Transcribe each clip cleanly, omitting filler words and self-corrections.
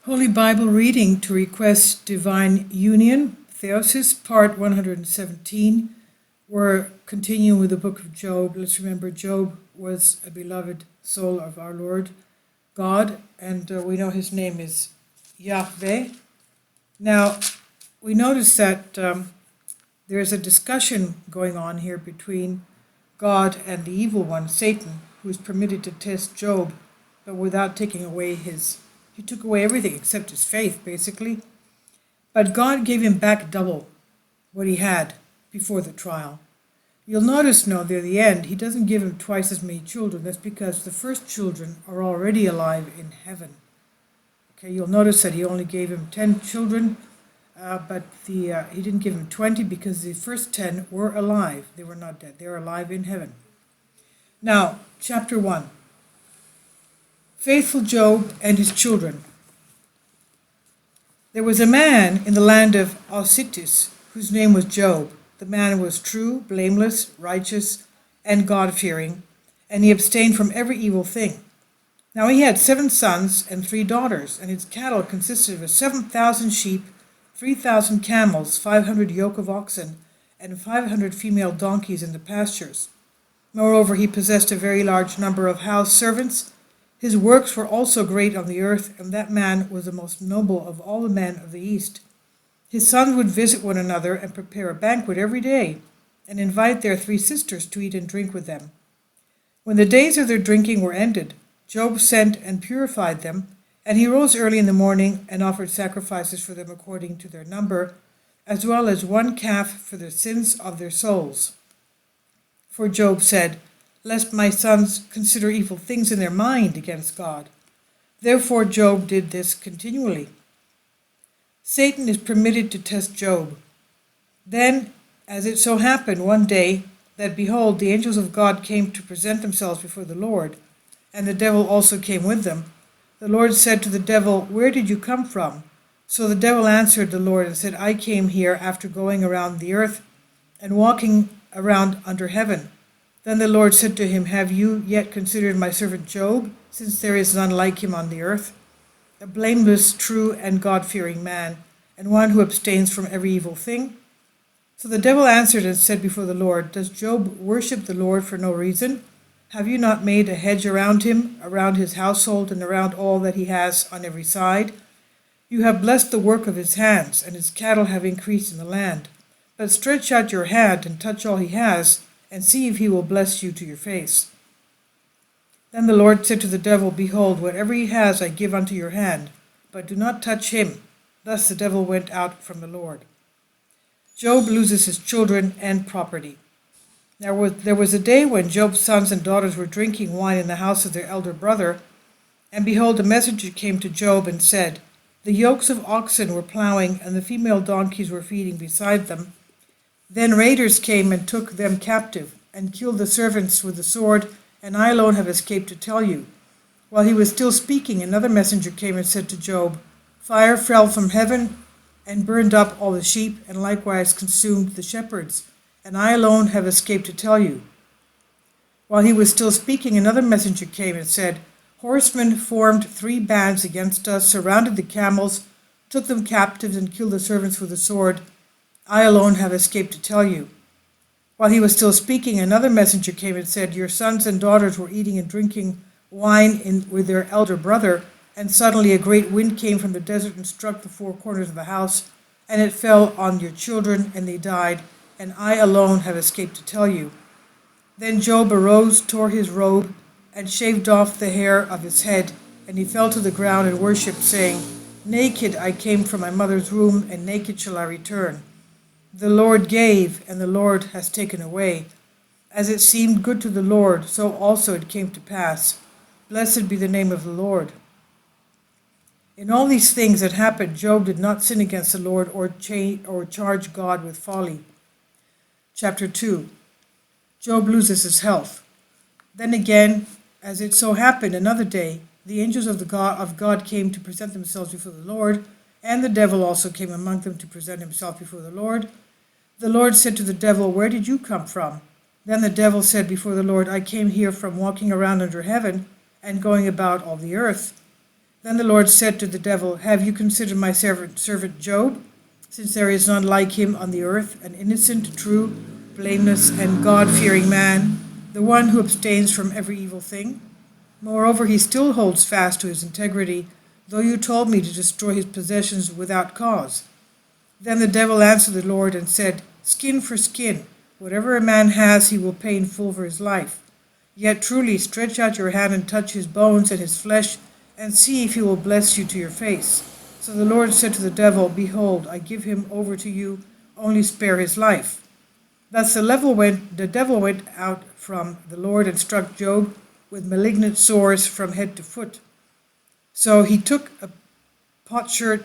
Holy Bible reading to request divine union, Theosis, part 117. We're continuing with the book of Job. Let's remember Job was a beloved soul of our Lord God, and we know his name is Yahweh. Now, we notice that there's a discussion going on here between God and the evil one, Satan, who is permitted to test Job, but without taking away he took away everything except his faith, basically. But God gave him back double what he had before the trial. You'll notice now near the end, he doesn't give him twice as many children. That's because the first children are already alive in heaven. Okay, you'll notice that he only gave him 10 children, but he didn't give him 20 because the first 10 were alive. They were not dead. They were alive in heaven. Now, chapter 1. Faithful Job and his children. There was a man in the land of Ausitis whose name was Job. The man was true, blameless, righteous, and God-fearing, and he abstained from every evil thing. Now he had 7 sons and 3 daughters, and his cattle consisted of 7,000 sheep, 3,000 camels, 500 yoke of oxen, and 500 female donkeys in the pastures. Moreover, he possessed a very large number of house servants. His works were also great on the earth, and that man was the most noble of all the men of the East. His sons would visit one another and prepare a banquet every day, and invite their 3 sisters to eat and drink with them. When the days of their drinking were ended, Job sent and purified them, and he rose early in the morning and offered sacrifices for them according to their number, as well as 1 calf for the sins of their souls. For Job said, "Lest my sons consider evil things in their mind against God." Therefore Job did this continually. Satan is permitted to test Job. Then, as it so happened one day, that behold, the angels of God came to present themselves before the Lord, and the devil also came with them. The Lord said to the devil, "Where did you come from?" So the devil answered the Lord and said, "I came here after going around the earth and walking around under heaven." Then the Lord said to him, "Have you yet considered my servant Job, since there is none like him on the earth? A blameless, true, and God-fearing man, and one who abstains from every evil thing?" So the devil answered and said before the Lord, "Does Job worship the Lord for no reason? Have you not made a hedge around him, around his household, and around all that he has on every side? You have blessed the work of his hands, and his cattle have increased in the land. But stretch out your hand and touch all he has, and see if he will bless you to your face." Then the Lord said to the devil, "Behold, whatever he has I give unto your hand, but do not touch him." Thus the devil went out from the Lord. Job loses his children and property. There was a day when Job's sons and daughters were drinking wine in the house of their elder brother, and behold, a messenger came to Job and said, "The yokes of oxen were plowing, and the female donkeys were feeding beside them. Then raiders came and took them captive, and killed the servants with the sword, and I alone have escaped to tell you." While he was still speaking, another messenger came and said to Job, "Fire fell from heaven and burned up all the sheep, and likewise consumed the shepherds, and I alone have escaped to tell you." While he was still speaking, another messenger came and said, "Horsemen formed 3 bands against us, surrounded the camels, took them captives, and killed the servants with the sword. I alone have escaped to tell you." While he was still speaking, another messenger came and said, "Your sons and daughters were eating and drinking wine with their elder brother, and suddenly a great wind came from the desert and struck the 4 corners of the house, and it fell on your children, and they died, and I alone have escaped to tell you." Then Job arose, tore his robe, and shaved off the hair of his head, and he fell to the ground and worshipped, saying, "Naked I came from my mother's womb, and naked shall I return. The Lord gave, and the Lord has taken away. As it seemed good to the Lord, so also it came to pass. Blessed be the name of the Lord." In all these things that happened, Job did not sin against the Lord or charge God with folly. Chapter 2. Job loses his health. Then again, as it so happened another day, the angels of God came to present themselves before the Lord, and the devil also came among them to present himself before the Lord. The Lord said to the devil, "Where did you come from?" Then the devil said before the Lord, "I came here from walking around under heaven and going about all the earth." Then the Lord said to the devil, "Have you considered my servant Job? Since there is none like him on the earth, an innocent, true, blameless, and God-fearing man, the one who abstains from every evil thing. Moreover, he still holds fast to his integrity, though you told me to destroy his possessions without cause." Then the devil answered the Lord and said, "Skin for skin. Whatever a man has, he will pay in full for his life. Yet truly stretch out your hand and touch his bones and his flesh, and see if he will bless you to your face." So the Lord said to the devil, "Behold, I give him over to you, only spare his life." Thus the devil went out from the Lord and struck Job with malignant sores from head to foot. So he took a potsherd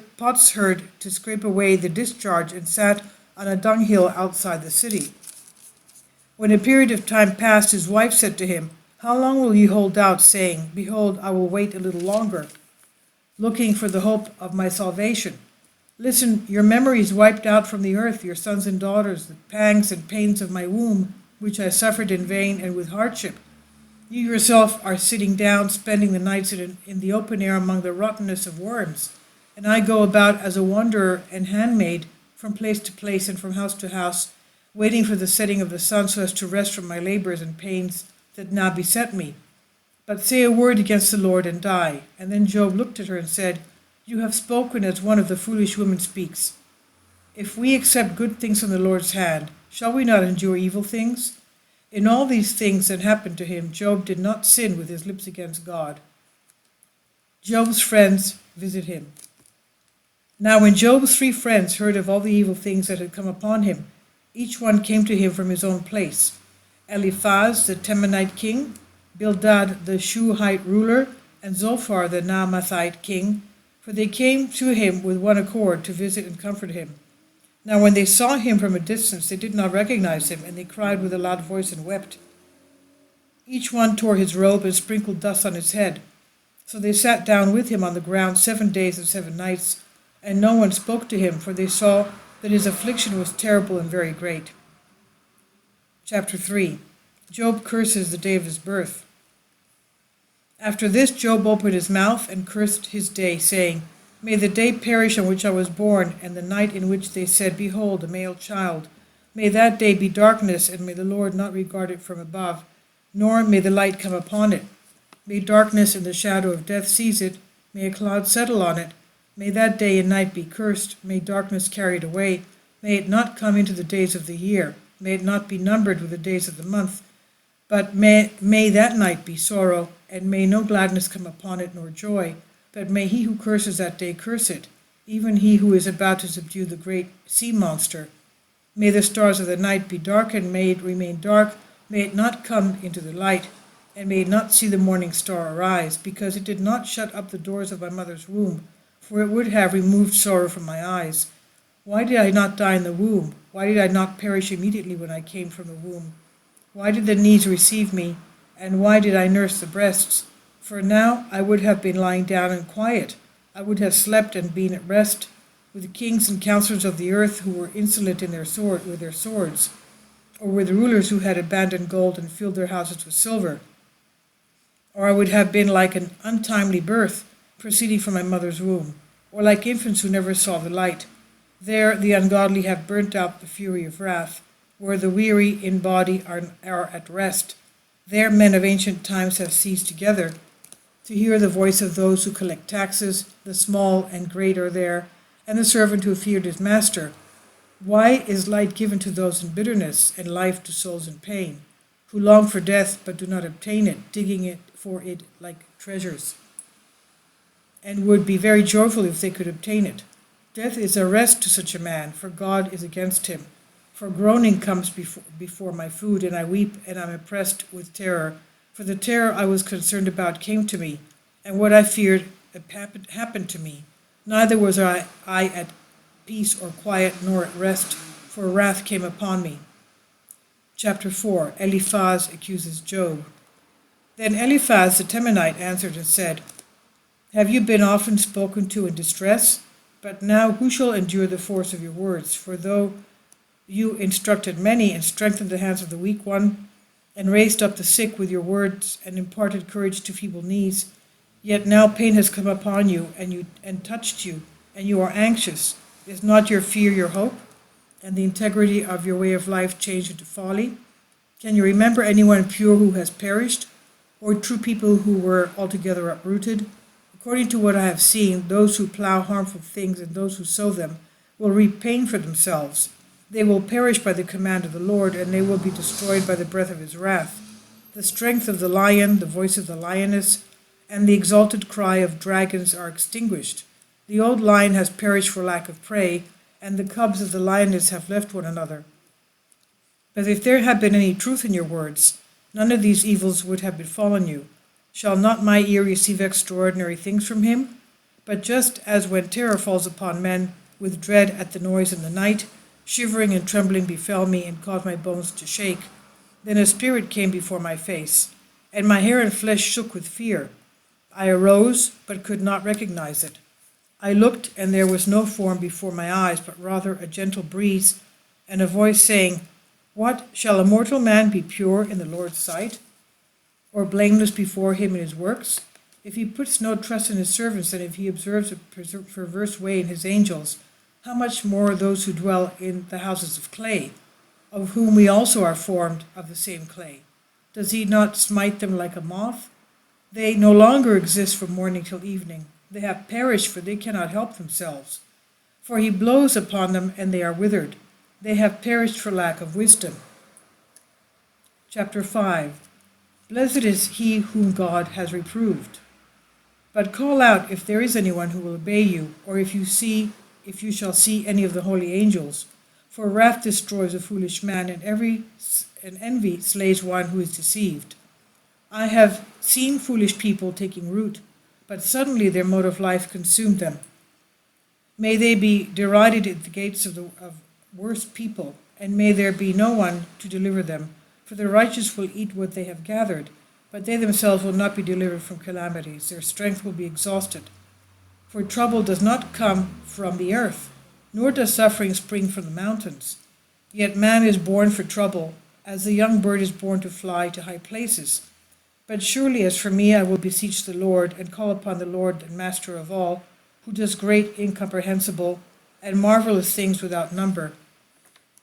to scrape away the discharge and sat on a dunghill outside the city. When a period of time passed, his wife said to him, "How long will you hold out, saying, 'Behold, I will wait a little longer, looking for the hope of my salvation'? Listen, your memory is wiped out from the earth, your sons and daughters, the pangs and pains of my womb, which I suffered in vain and with hardship. You yourself are sitting down, spending the nights in the open air among the rottenness of worms, and I go about as a wanderer and handmaid from place to place and from house to house, waiting for the setting of the sun so as to rest from my labors and pains that now beset me. But say a word against the Lord and die." And then Job looked at her and said, "You have spoken as one of the foolish women speaks. If we accept good things from the Lord's hand, shall we not endure evil things?" In all these things that happened to him, Job did not sin with his lips against God. Job's friends visit him. Now when Job's 3 friends heard of all the evil things that had come upon him, each one came to him from his own place: Eliphaz the Temanite king, Bildad the Shuhite ruler, and Zophar the Naamathite king, for they came to him with one accord to visit and comfort him. Now when they saw him from a distance, they did not recognize him, and they cried with a loud voice and wept. Each one tore his robe and sprinkled dust on his head. So they sat down with him on the ground 7 days and 7 nights, and no one spoke to him, for they saw that his affliction was terrible and very great. Chapter 3. Job curses the day of his birth. After this, Job opened his mouth and cursed his day, saying, "May the day perish on which I was born, and the night in which they said, 'Behold, a male child.' May that day be darkness, and may the Lord not regard it from above, nor may the light come upon it. May darkness and the shadow of death seize it, may a cloud settle on it. May that day and night be cursed, may darkness carry it away, may it not come into the days of the year, may it not be numbered with the days of the month, but may that night be sorrow, and may no gladness come upon it nor joy, but may he who curses that day curse it, even he who is about to subdue the great sea monster. May the stars of the night be darkened, may it remain dark, may it not come into the light, and may it not see the morning star arise, because it did not shut up the doors of my mother's womb, for it would have removed sorrow from my eyes. Why did I not die in the womb? Why did I not perish immediately when I came from the womb? Why did the knees receive me, and why did I nurse the breasts? For now I would have been lying down in quiet. I would have slept and been at rest with the kings and counselors of the earth who were insolent in with their swords, or with the rulers who had abandoned gold and filled their houses with silver. Or I would have been like an untimely birth proceeding from my mother's womb, or like infants who never saw the light. There the ungodly have burnt out the fury of wrath, where the weary in body are at rest. There men of ancient times have ceased together to hear the voice of those who collect taxes. The small and great are there, and the servant who feared his master. Why is light given to those in bitterness, and life to souls in pain, who long for death but do not obtain it, digging for it like treasures, and would be very joyful if they could obtain it? Death is a rest to such a man, for God is against him. For groaning comes before my food, and I weep, and am oppressed with terror. For the terror I was concerned about came to me, and what I feared happened to me. Neither was I at peace or quiet, nor at rest, for wrath came upon me." Chapter 4. Eliphaz accuses Job. Then Eliphaz the Temanite answered and said, "Have you been often spoken to in distress? But now who shall endure the force of your words? For though you instructed many and strengthened the hands of the weak one, and raised up the sick with your words, and imparted courage to feeble knees, Yet now pain has come upon you and touched you, and you are anxious. Is not your fear your hope, and the integrity of your way of life changed into folly? Can you remember anyone pure who has perished, or true people who were altogether uprooted? According to what I have seen, those who plow harmful things and those who sow them will reap pain for themselves. They will perish by the command of the Lord, and they will be destroyed by the breath of his wrath. The strength of the lion, the voice of the lioness, and the exalted cry of dragons are extinguished. The old lion has perished for lack of prey, and the cubs of the lioness have left one another. But if there had been any truth in your words, none of these evils would have befallen you. Shall not my ear receive extraordinary things from him? But just as when terror falls upon men, with dread at the noise in the night, shivering and trembling befell me and caused my bones to shake, then a spirit came before my face, and my hair and flesh shook with fear. I arose, but could not recognize it. I looked, and there was no form before my eyes, but rather a gentle breeze, and a voice saying, What, shall a mortal man be pure in the Lord's sight, or blameless before him in his works? If he puts no trust in his servants, and if he observes a perverse way in his angels, how much more those who dwell in the houses of clay, of whom we also are formed of the same clay? Does he not smite them like a moth? They no longer exist from morning till evening. They have perished, for they cannot help themselves. For he blows upon them, and they are withered. They have perished for lack of wisdom. Chapter 5. Blessed is he whom God has reproved. But call out if there is anyone who will obey you, or if you shall see any of the holy angels. For wrath destroys a foolish man, and envy slays one who is deceived. I have seen foolish people taking root, but suddenly their mode of life consumed them. May they be derided at the gates of worse people, and may there be no one to deliver them. For the righteous will eat what they have gathered, but they themselves will not be delivered from calamities. Their strength will be exhausted. For trouble does not come from the earth, nor does suffering spring from the mountains. Yet man is born for trouble, as the young bird is born to fly to high places. But surely as for me, I will beseech the Lord, and call upon the Lord and Master of all, who does great, incomprehensible, and marvelous things without number.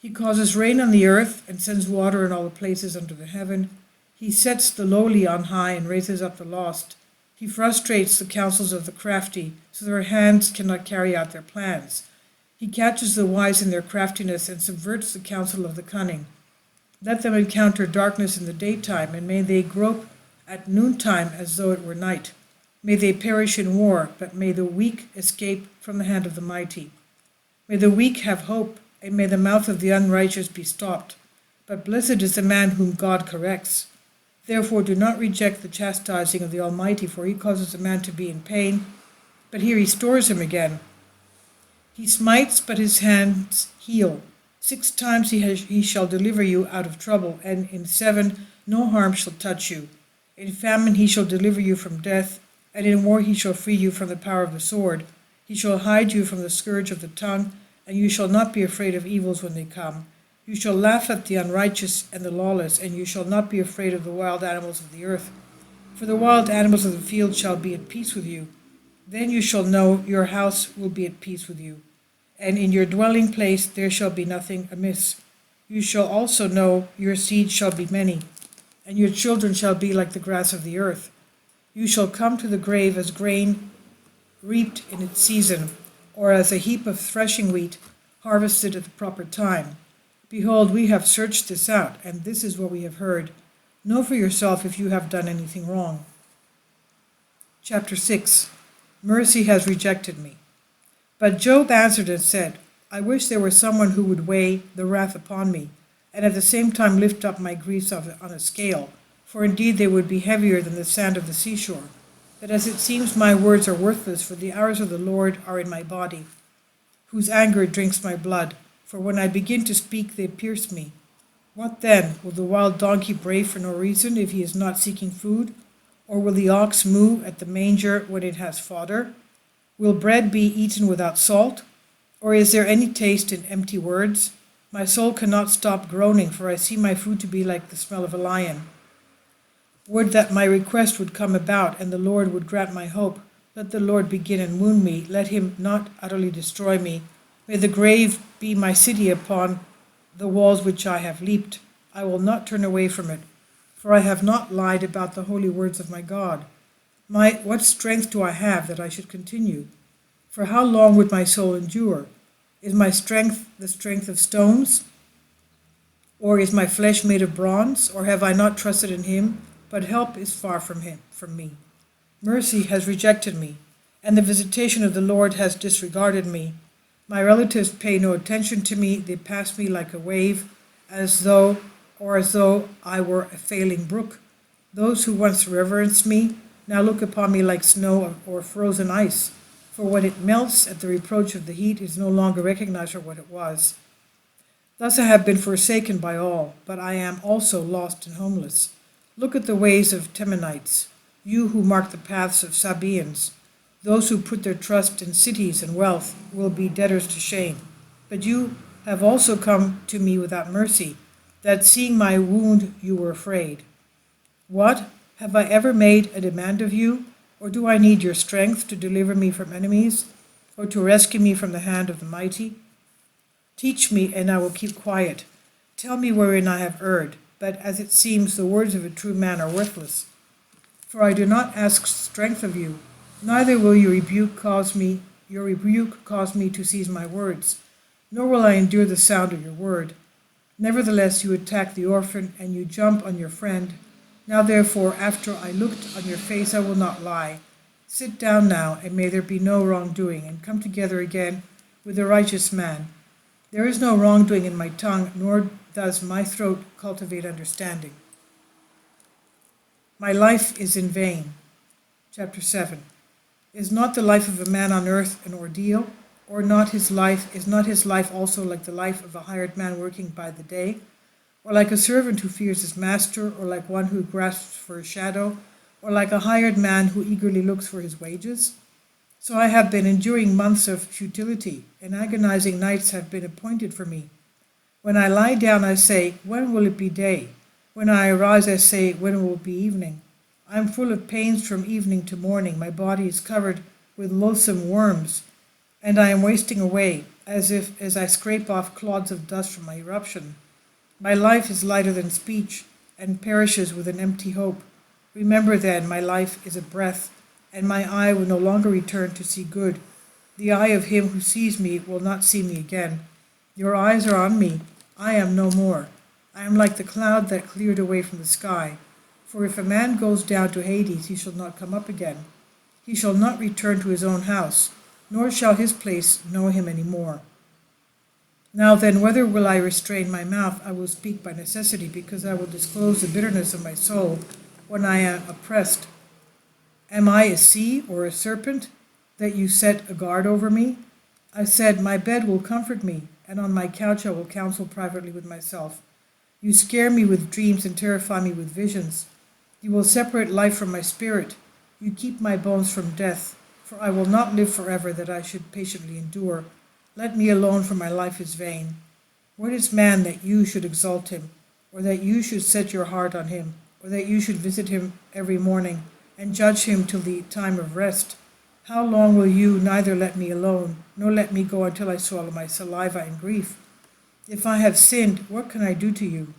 He causes rain on the earth, and sends water in all the places under the heaven. He sets the lowly on high, and raises up the lost. He frustrates the counsels of the crafty, so their hands cannot carry out their plans. He catches the wise in their craftiness, and subverts the counsel of the cunning. Let them encounter darkness in the daytime, and may they grope at noontime as though it were night. May they perish in war, but may the weak escape from the hand of the mighty. May the weak have hope, and may the mouth of the unrighteous be stopped. But blessed is the man whom God corrects. Therefore do not reject the chastising of the Almighty, for he causes a man to be in pain, but he restores him again. He smites, but his hands heal. 6 times he shall deliver you out of trouble, and in 7 no harm shall touch you. In famine he shall deliver you from death, and in war he shall free you from the power of the sword. He shall hide you from the scourge of the tongue, and you shall not be afraid of evils when they come. You shall laugh at the unrighteous and the lawless, and you shall not be afraid of the wild animals of the earth. For the wild animals of the field shall be at peace with you. Then you shall know your house will be at peace with you, and in your dwelling place there shall be nothing amiss. You shall also know your seed shall be many, and your children shall be like the grass of the earth. You shall come to the grave as grain reaped in its season, or as a heap of threshing wheat harvested at the proper time. Behold, we have searched this out, and this is what we have heard. Know for yourself if you have done anything wrong. Chapter 6. Mercy has rejected me. But Job answered and said, I wish there were someone who would weigh the wrath upon me, and at the same time lift up my griefs on a scale, for indeed they would be heavier than the sand of the seashore. But as it seems my words are worthless, for the arrows of the Lord are in my body, whose anger drinks my blood. For when I begin to speak, they pierce me. What then? Will the wild donkey bray for no reason if he is not seeking food? Or will the ox moo at the manger when it has fodder? Will bread be eaten without salt? Or is there any taste in empty words? My soul cannot stop groaning, for I see my food to be like the smell of a lion. Would that my request would come about, and the Lord would grant my hope. Let the Lord begin and wound me. Let him not utterly destroy me. May the grave be my city upon the walls which I have leaped. I will not turn away from it, for I have not lied about the holy words of my God. What strength do I have that I should continue? For how long would my soul endure? Is my strength the strength of stones? Or is my flesh made of bronze? Or have I not trusted in him? But help is far from me. Mercy has rejected me, and the visitation of the Lord has disregarded me. My relatives pay no attention to me. They pass me like a wave, as though I were a failing brook. Those who once reverenced me now look upon me like snow or frozen ice. For when it melts at the reproach of the heat, it is no longer recognized for what it was. Thus I have been forsaken by all, but I am also lost and homeless. Look at the ways of Temanites, you who mark the paths of Sabaeans. Those who put their trust in cities and wealth will be debtors to shame. But you have also come to me without mercy, that seeing my wound you were afraid. What? Have I ever made a demand of you? Or do I need your strength to deliver me from enemies, or to rescue me from the hand of the mighty? Teach me, and I will keep quiet. Tell me wherein I have erred. But as it seems, the words of a true man are worthless. For I do not ask strength of you, neither will your rebuke cause me to seize my words, nor will I endure the sound of your word. Nevertheless, you attack the orphan, and you jump on your friend. Now therefore, after I looked on your face, I will not lie. Sit down now, and may there be no wrongdoing, and come together again with a righteous man. There is no wrongdoing in my tongue, nor does my throat cultivate understanding. My life is in vain. Chapter 7. Is not the life of a man on earth an ordeal? Is not his life also like the life of a hired man working by the day? Or like a servant who fears his master? Or like one who grasps for a shadow? Or like a hired man who eagerly looks for his wages? So I have been enduring months of futility, and agonizing nights have been appointed for me. When I lie down, I say, when will it be day? When I arise, I say, when will it be evening? I am full of pains from evening to morning. My body is covered with loathsome worms, and I am wasting away, as I scrape off clods of dust from my eruption. My life is lighter than speech, and perishes with an empty hope. Remember then, my life is a breath, and my eye will no longer return to see good. The eye of him who sees me will not see me again. Your eyes are on me. I am no more. I am like the cloud that cleared away from the sky. For if a man goes down to Hades, he shall not come up again. He shall not return to his own house, nor shall his place know him any more. Now then, whether will I restrain my mouth? I will speak by necessity, because I will disclose the bitterness of my soul when I am oppressed. Am I a sea or a serpent, that you set a guard over me? I said, my bed will comfort me, and on my couch I will counsel privately with myself. You scare me with dreams and terrify me with visions. You will separate life from my spirit. You keep my bones from death, for I will not live forever that I should patiently endure. Let me alone, for my life is vain. What is man that you should exalt him, or that you should set your heart on him, or that you should visit him every morning, and judge him till the time of rest? How long will you neither let me alone, nor let me go until I swallow my saliva in grief? If I have sinned, what can I do to you?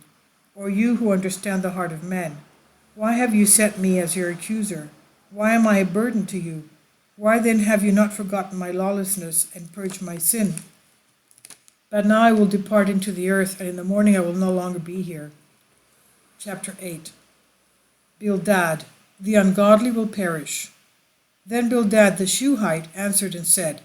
Or you who understand the heart of men? Why have you set me as your accuser? Why am I a burden to you? Why then have you not forgotten my lawlessness and purged my sin? But now I will depart into the earth, and in the morning I will no longer be here. Chapter 8. Bildad, the ungodly will perish. Then Bildad the Shuhite answered and said,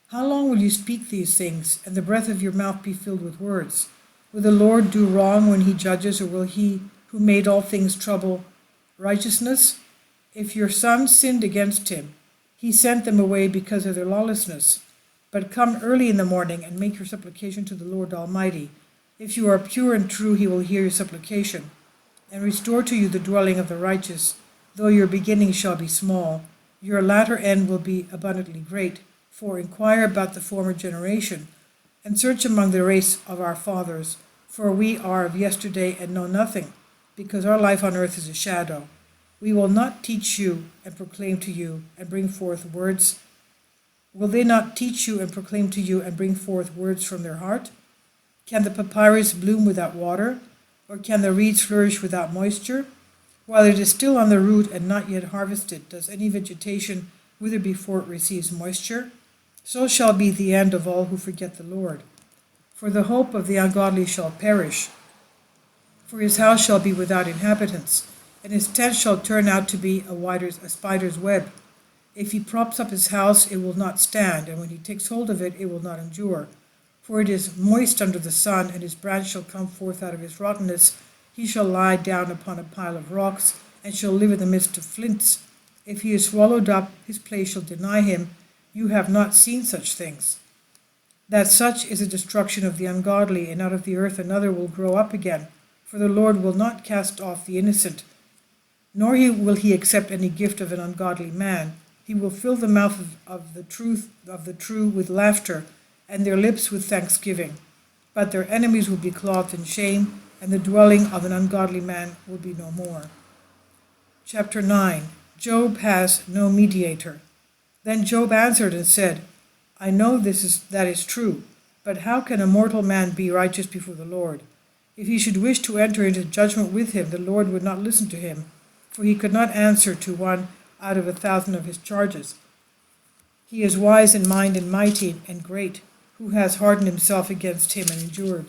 how long will you speak these things, and the breath of your mouth be filled with words? Will the Lord do wrong when he judges, or will he who made all things trouble righteousness? If your sons sinned against him, he sent them away because of their lawlessness. But come early in the morning and make your supplication to the Lord Almighty. If you are pure and true, he will hear your supplication, and restore to you the dwelling of the righteous. Though your beginning shall be small, your latter end will be abundantly great. For inquire about the former generation, and search among the race of our fathers, for we are of yesterday and know nothing, because our life on earth is a shadow. We will not teach you and proclaim to you and bring forth words. Will they not teach you and proclaim to you and bring forth words from their heart? Can the papyrus bloom without water, or can the reeds flourish without moisture? While it is still on the root and not yet harvested, does any vegetation wither before it receives moisture? So shall be the end of all who forget the Lord. For the hope of the ungodly shall perish, for his house shall be without inhabitants, and his tent shall turn out to be a spider's web. If he props up his house, it will not stand, and when he takes hold of it, it will not endure. For it is moist under the sun, and his branch shall come forth out of his rottenness. He shall lie down upon a pile of rocks, and shall live in the midst of flints. If he is swallowed up, his place shall deny him. You have not seen such things. That such is the destruction of the ungodly, and out of the earth another will grow up again. For the Lord will not cast off the innocent, nor will he accept any gift of an ungodly man. He will fill the mouth of the true with laughter, and their lips with thanksgiving. But their enemies will be clothed in shame, and the dwelling of an ungodly man will be no more. Chapter 9. Job has no mediator. Then Job answered and said, I know that is true, but how can a mortal man be righteous before the Lord? If he should wish to enter into judgment with him, the Lord would not listen to him, for he could not answer to one out of 1,000 of his charges. He is wise in mind and mighty and great, who has hardened himself against him and endured.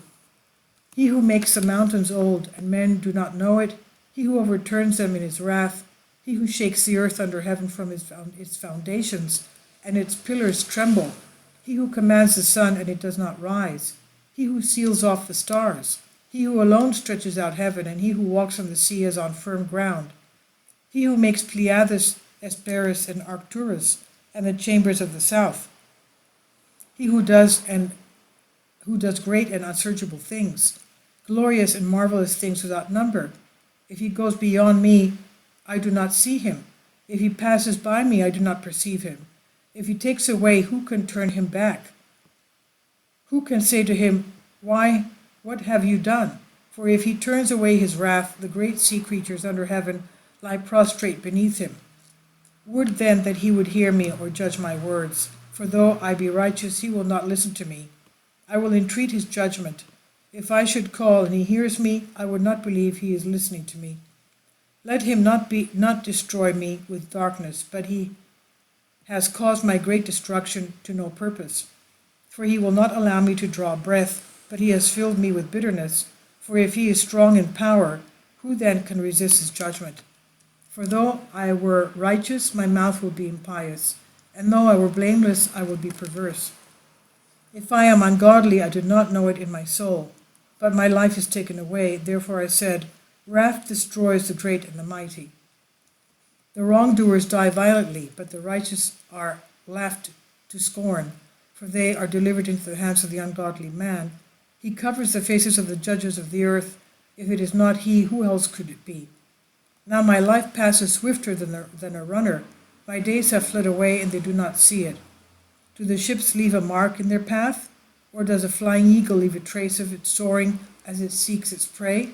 He who makes the mountains old, and men do not know it, he who overturns them in his wrath, he who shakes the earth under heaven from its foundations, and its pillars tremble, he who commands the sun and it does not rise, he who seals off the stars, he who alone stretches out heaven, and he who walks on the sea as on firm ground, he who makes Pleiades, Hesperus, and Arcturus, and the chambers of the south, he who does great and unsearchable things, glorious and marvelous things without number. If he goes beyond me, I do not see him. If he passes by me, I do not perceive him. If he takes away, who can turn him back? Who can say to him, Why, what have you done? For if he turns away his wrath, the great sea creatures under heaven lie prostrate beneath him. Would then that he would hear me or judge my words, for though I be righteous, he will not listen to me. I will entreat his judgment. If I should call and he hears me, I would not believe he is listening to me. Let him not destroy me with darkness, but he has caused my great destruction to no purpose. For he will not allow me to draw breath, but he has filled me with bitterness. For if he is strong in power, who then can resist his judgment? For though I were righteous, my mouth would be impious, and though I were blameless, I would be perverse. If I am ungodly, I do not know it in my soul, but my life is taken away. Therefore I said, Wrath destroys the great and the mighty. The wrongdoers die violently, but the righteous are laughed to scorn, for they are delivered into the hands of the ungodly man. He covers the faces of the judges of the earth. If it is not he, who else could it be? Now my life passes swifter than a runner. My days have fled away, and they do not see it. Do the ships leave a mark in their path? Or does a flying eagle leave a trace of it soaring as it seeks its prey?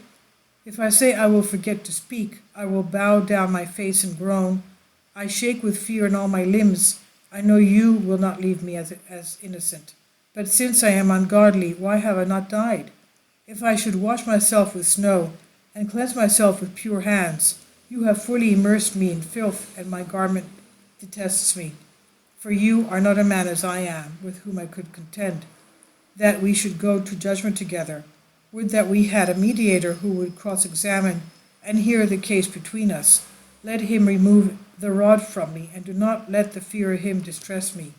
If I say I will forget to speak, I will bow down my face and groan. I shake with fear in all my limbs. I know you will not leave me as innocent. But since I am ungodly, why have I not died? If I should wash myself with snow and cleanse myself with pure hands, you have fully immersed me in filth, and my garment detests me. For you are not a man as I am, with whom I could contend, that we should go to judgment together. Would that we had a mediator who would cross-examine and hear the case between us. Let him remove the rod from me, and do not let the fear of him distress me.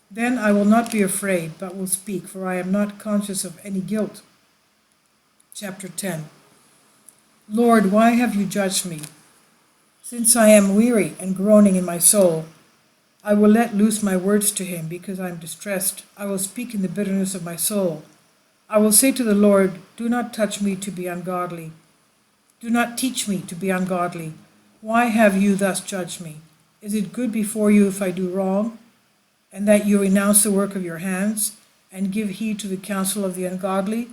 Then I will not be afraid, but will speak, for I am not conscious of any guilt. Chapter 10. Lord, why have you judged me? Since I am weary and groaning in my soul, I will let loose my words to him, because I am distressed. I will speak in the bitterness of my soul. I will say to the Lord, do not touch me to be ungodly. Do not teach me to be ungodly. Why have you thus judged me? Is it good before you if I do wrong, and that you renounce the work of your hands, and give heed to the counsel of the ungodly?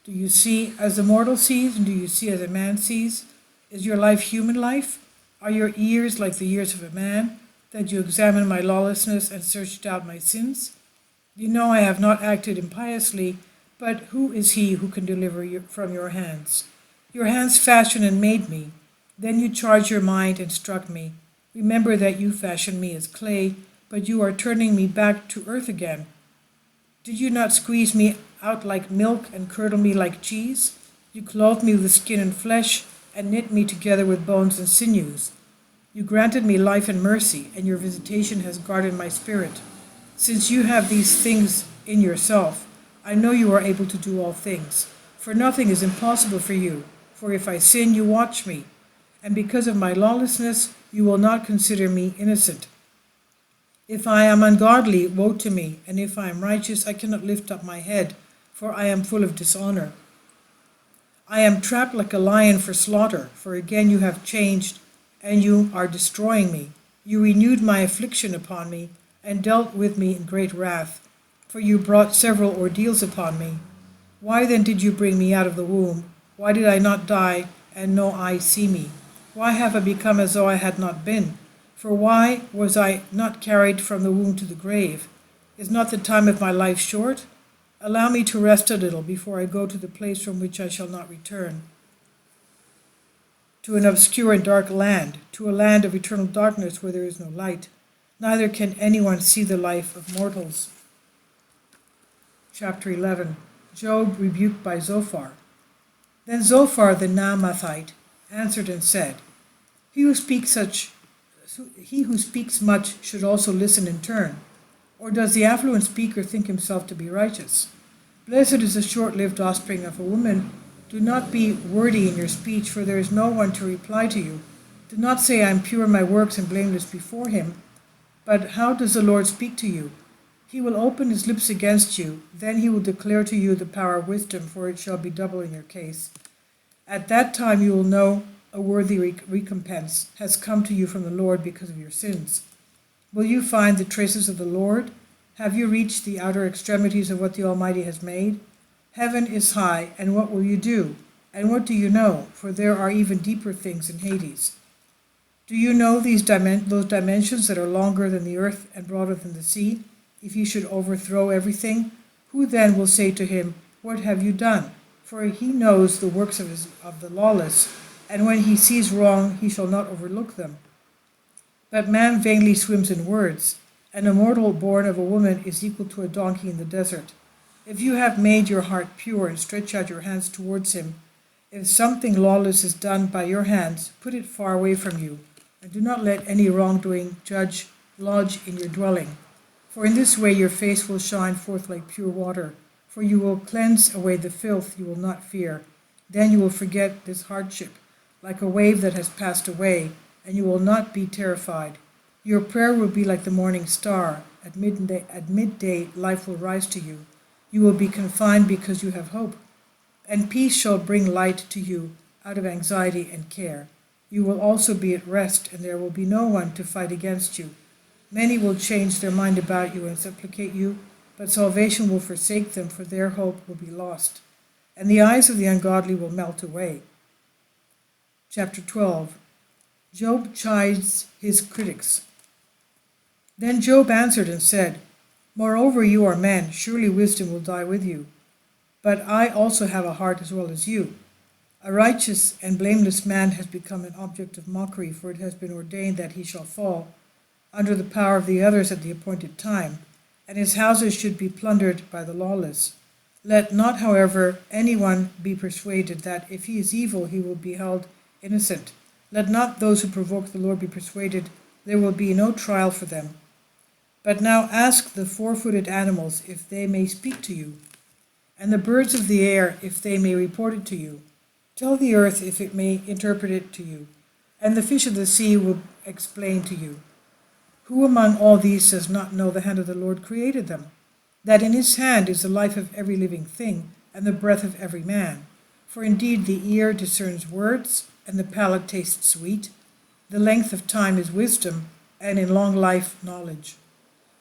Do you see as the mortal sees, and do you see as a man sees? Is your life human life? Are your ears like the ears of a man, that you examine my lawlessness and searched out my sins? You know I have not acted impiously, but who is he who can deliver you from your hands? Your hands fashioned and made me. Then you charged your mind and struck me. Remember that you fashioned me as clay, but you are turning me back to earth again. Did you not squeeze me out like milk and curdle me like cheese? You clothed me with skin and flesh, and knit me together with bones and sinews. You granted me life and mercy, and your visitation has guarded my spirit. Since you have these things in yourself, I know you are able to do all things. For nothing is impossible for you. For if I sin, you watch me. And because of my lawlessness, you will not consider me innocent. If I am ungodly, woe to me. And if I am righteous, I cannot lift up my head, for I am full of dishonor. I am trapped like a lion for slaughter, for again you have changed, and you are destroying me. You renewed my affliction upon me, and dealt with me in great wrath, for you brought several ordeals upon me. Why then did you bring me out of the womb? Why did I not die, and no eye see me? Why have I become as though I had not been? For why was I not carried from the womb to the grave? Is not the time of my life short? Allow me to rest a little before I go to the place from which I shall not return, to an obscure and dark land, to a land of eternal darkness where there is no light. Neither can anyone see the life of mortals. Chapter 11. Job rebuked by Zophar. Then Zophar the Naamathite answered and said, He who speaks much should also listen in turn. Or does the affluent speaker think himself to be righteous? Blessed is the short-lived offspring of a woman. Do not be wordy in your speech, for there is no one to reply to you. Do not say, I am pure in my works and blameless before him. But how does the Lord speak to you? He will open his lips against you. Then he will declare to you the power of wisdom, for it shall be double in your case. At that time you will know a worthy recompense has come to you from the Lord because of your sins. Will you find the traces of the Lord? Have you reached the outer extremities of what the Almighty has made? Heaven is high, and what will you do? And what do you know? For there are even deeper things in Hades. Do you know those dimensions that are longer than the earth and broader than the sea? If he should overthrow everything, who then will say to him, What have you done? For he knows the works of the lawless, and when he sees wrong, he shall not overlook them. But man vainly swims in words, and a mortal born of a woman is equal to a donkey in the desert. If you have made your heart pure and stretch out your hands towards him, if something lawless is done by your hands, put it far away from you, and do not let any wrongdoing lodge in your dwelling. For in this way your face will shine forth like pure water, for you will cleanse away the filth you will not fear. Then you will forget this hardship, like a wave that has passed away, and you will not be terrified. Your prayer will be like the morning star. At midday life will rise to you. You will be confined because you have hope. And peace shall bring light to you out of anxiety and care. You will also be at rest, and there will be no one to fight against you. Many will change their mind about you and supplicate you, but salvation will forsake them, for their hope will be lost, and the eyes of the ungodly will melt away. Chapter 12. Job chides his critics. Then Job answered and said, Moreover, you are men, surely wisdom will die with you. But I also have a heart as well as you. A righteous and blameless man has become an object of mockery, for it has been ordained that he shall fall under the power of the others at the appointed time, and his houses should be plundered by the lawless. Let not, however, anyone be persuaded that if he is evil, he will be held innocent. Let not those who provoke the Lord be persuaded, there will be no trial for them. But now ask the four-footed animals if they may speak to you, and the birds of the air if they may report it to you. Tell the earth if it may interpret it to you, and the fish of the sea will explain to you. Who among all these does not know the hand of the Lord created them? That in his hand is the life of every living thing, and the breath of every man. For indeed the ear discerns words, and the palate tastes sweet. The length of time is wisdom, and in long life knowledge.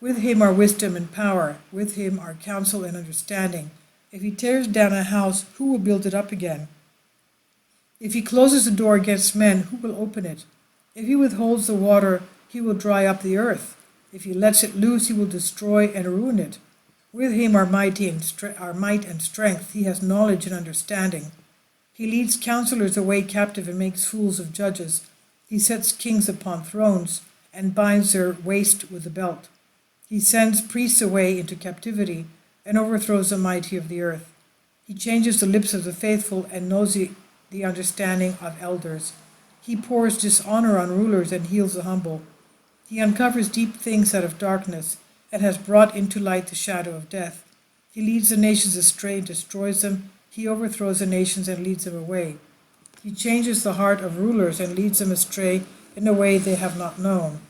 With him are wisdom and power, with him are counsel and understanding. If he tears down a house, who will build it up again? If he closes the door against men, who will open it? If he withholds the water, he will dry up the earth. If he lets it loose, he will destroy and ruin it. With him are might and strength. He has knowledge and understanding. He leads counselors away captive and makes fools of judges. He sets kings upon thrones and binds their waist with a belt. He sends priests away into captivity and overthrows the mighty of the earth. He changes the lips of the faithful and knows the understanding of elders. He pours dishonor on rulers and heals the humble. He uncovers deep things out of darkness and has brought into light the shadow of death. He leads the nations astray and destroys them. He overthrows the nations and leads them away. He changes the heart of rulers and leads them astray in a way they have not known.